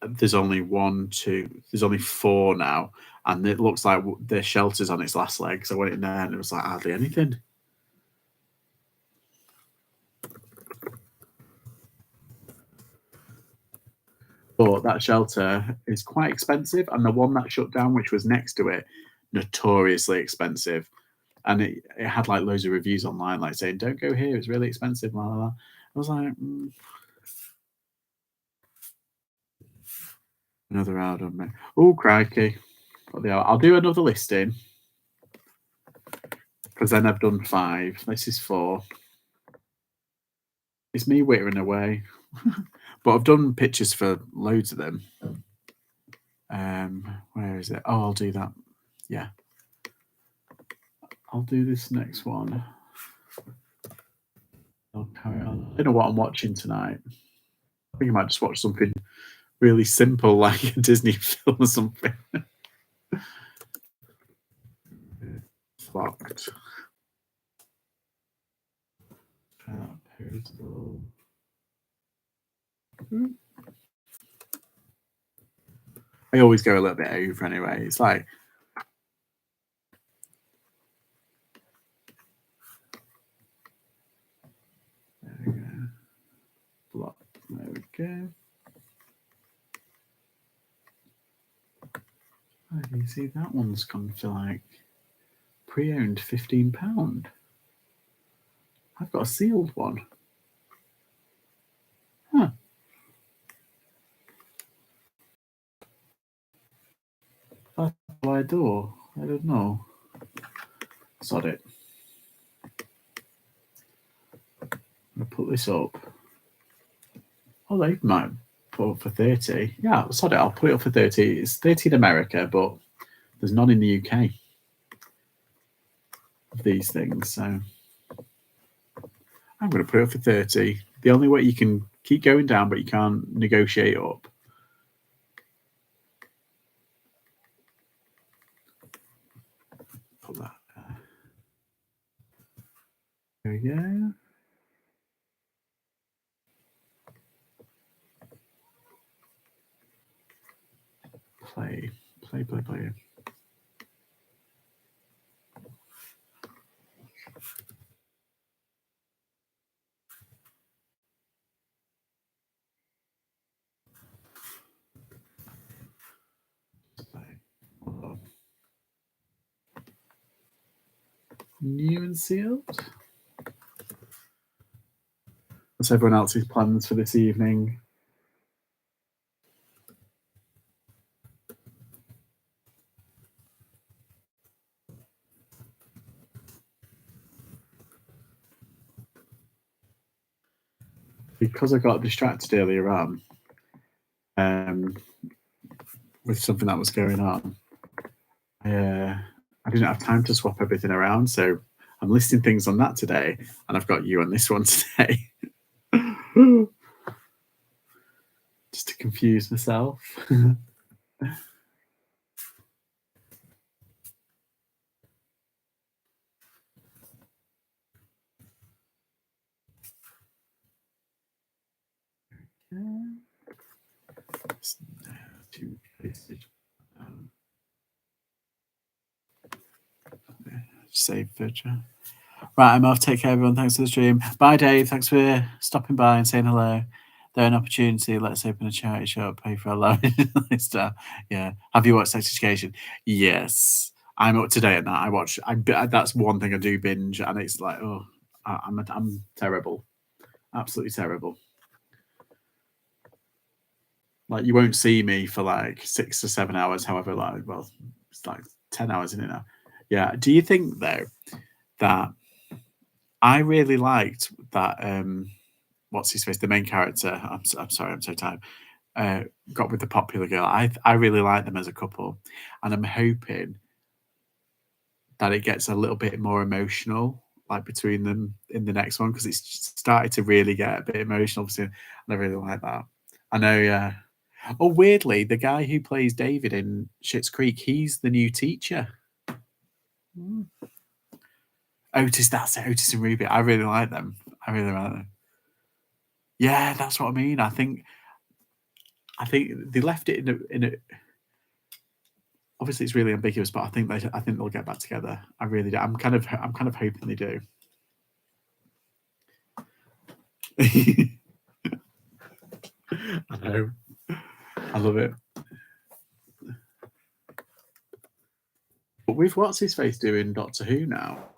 S1: there's only one, two, there's only 4 now, and it looks like the shelter's on its last legs. I went in there and it was like hardly anything. But that shelter is quite expensive, and the one that shut down, which was next to it, notoriously expensive. And it had like loads of reviews online, like saying, "Don't go here; it's really expensive." Blah, blah, blah. I was like, another hour on me. Oh crikey! I'll do another listing because then I've done 5. This is 4. It's me wittering away, but I've done pictures for loads of them. Where is it? Oh, I'll do that. Yeah, I'll do this next one. I'll carry on. I don't know what I'm watching tonight. I think I might just watch something really simple, like a Disney film or something. Fucked. I always go a little bit over anyway. It's like, there we go. Block. There we go. Oh, you see that one's gone for like pre-owned £15. I've got a sealed one. Huh. That's what I do. I don't know. Sod it. I'm gonna put this up. Oh, they might put up for 30. Yeah, sod it. I'll put it up for 30. It's 30 in America, but there's none in the UK of these things. So I'm going to put it up for 30. The only way you can keep going down, but you can't negotiate up. Put that there. There we go. Play. New and sealed. What's everyone else's plans for this evening? Because I got distracted earlier on with something that was going on, I didn't have time to swap everything around. So I'm listing things on that today, and I've got you on this one today. Just to confuse myself. Save picture. Right, I'm off. Take care, everyone. Thanks for the stream. Bye, Dave. Thanks for stopping by and saying hello. They're an opportunity. Let's open a charity shop. Pay for a loan. Yeah. Have you watched Sex Education? Yes. I'm up to date on that. I watch. That's one thing I do binge, and it's like, oh, I'm terrible. Absolutely terrible. Like you won't see me for like 6 to 7 hours, however, like, well, it's like 10 hours in it now. Yeah. Do you think though that I really liked that what's his face, the main character? I'm sorry, I'm so tired. Got with the popular girl. I really like them as a couple, and I'm hoping that it gets a little bit more emotional, like between them in the next one, because it's started to really get a bit emotional. Obviously, and I really like that. I know. Yeah. Oh, weirdly, the guy who plays David in Schitt's Creek, he's the new teacher. Mm. Otis, that's it. Otis and Ruby. I really like them. I really like them. Yeah, that's what I mean. I think they left it in a. Obviously, it's really ambiguous, but I think they'll get back together. I really do. I'm kind of hoping they do. I know. I love it. But with what's his face doing Doctor Who now,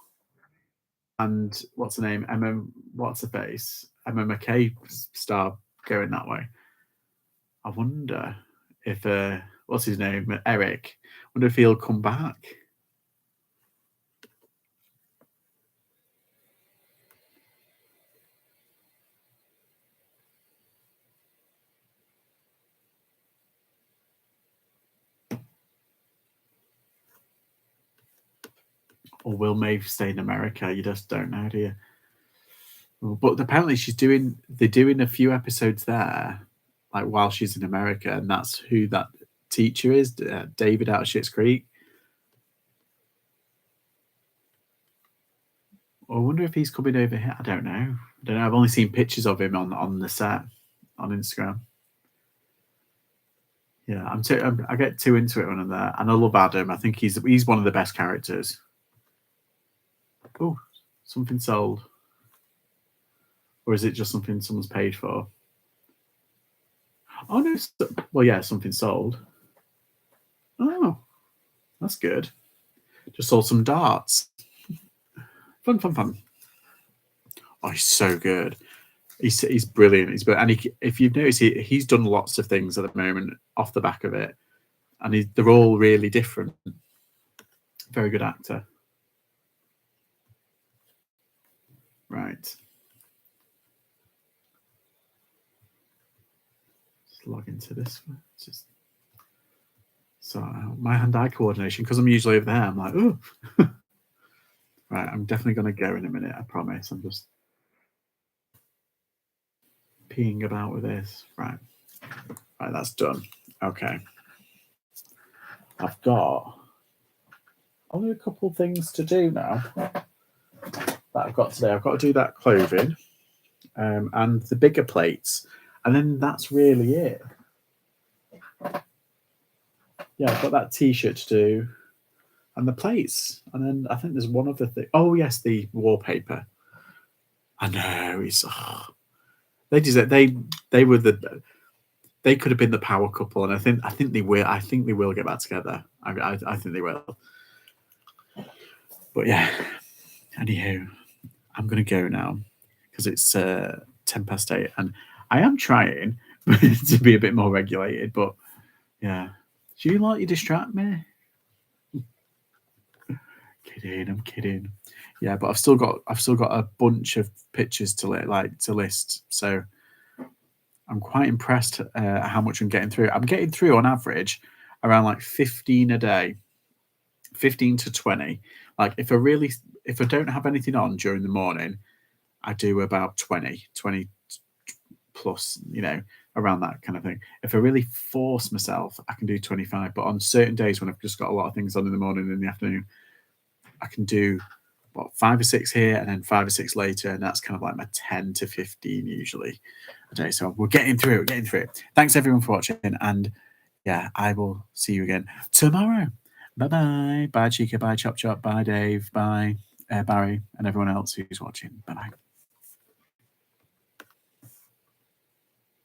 S1: and what's her name, what's her face, Emma McKay star going that way. I wonder if what's his name, Eric. I wonder if he'll come back. Or will Maeve stay in America? You just don't know, do you? But apparently they're doing a few episodes there, like while she's in America, and that's who that teacher is, David out of Schitt's Creek. I wonder if he's coming over here. I don't know. I've only seen pictures of him on the set on Instagram. Yeah, I get too into it when I'm there, and I love Adam. I think he's one of the best characters. Oh, something sold, or is it just something someone's paid for? Oh no, well yeah, something sold. Oh, that's good. Just sold some darts. Fun. Oh, he's so good. He's brilliant. And if you've noticed, he's done lots of things at the moment off the back of it, and they're all really different. Very good actor. Right. Just log into this one. Just so my hand-eye coordination, because I'm usually over there. I'm like, oh. Right. I'm definitely going to go in a minute. I promise. I'm just peeing about with this. Right. Right. That's done. Okay. I've got only a couple of things to do now that I've got today. I've got to do that clothing and the bigger plates, and then that's really it. Yeah, I've got that t-shirt to do and the plates, and then I think there's one other thing. Oh yes, the wallpaper. I know they deserve, they were they could have been the power couple, and I think they will. I think they will get back together. I think they will. But yeah, anywho, I'm gonna go now because it's 8:10, and I am trying to be a bit more regulated. But yeah, do you like you distract me? Kidding, I'm kidding. Yeah, but I've still got a bunch of pictures to list. So I'm quite impressed how much I'm getting through. I'm getting through on average around like 15 a day, 15 to 20. Like if I don't have anything on during the morning, I do about 20 plus, around that kind of thing. If I really force myself, I can do 25. But on certain days when I've just got a lot of things on in the morning and in the afternoon, I can do 5 or 6 here and then 5 or 6 later, and that's kind of like my 10 to 15 usually a day. So we're getting through it. Thanks everyone for watching, and yeah, I will see you again tomorrow. Bye Chica, bye Chop Chop, bye Dave, bye Barry, and everyone else who's watching. Bye.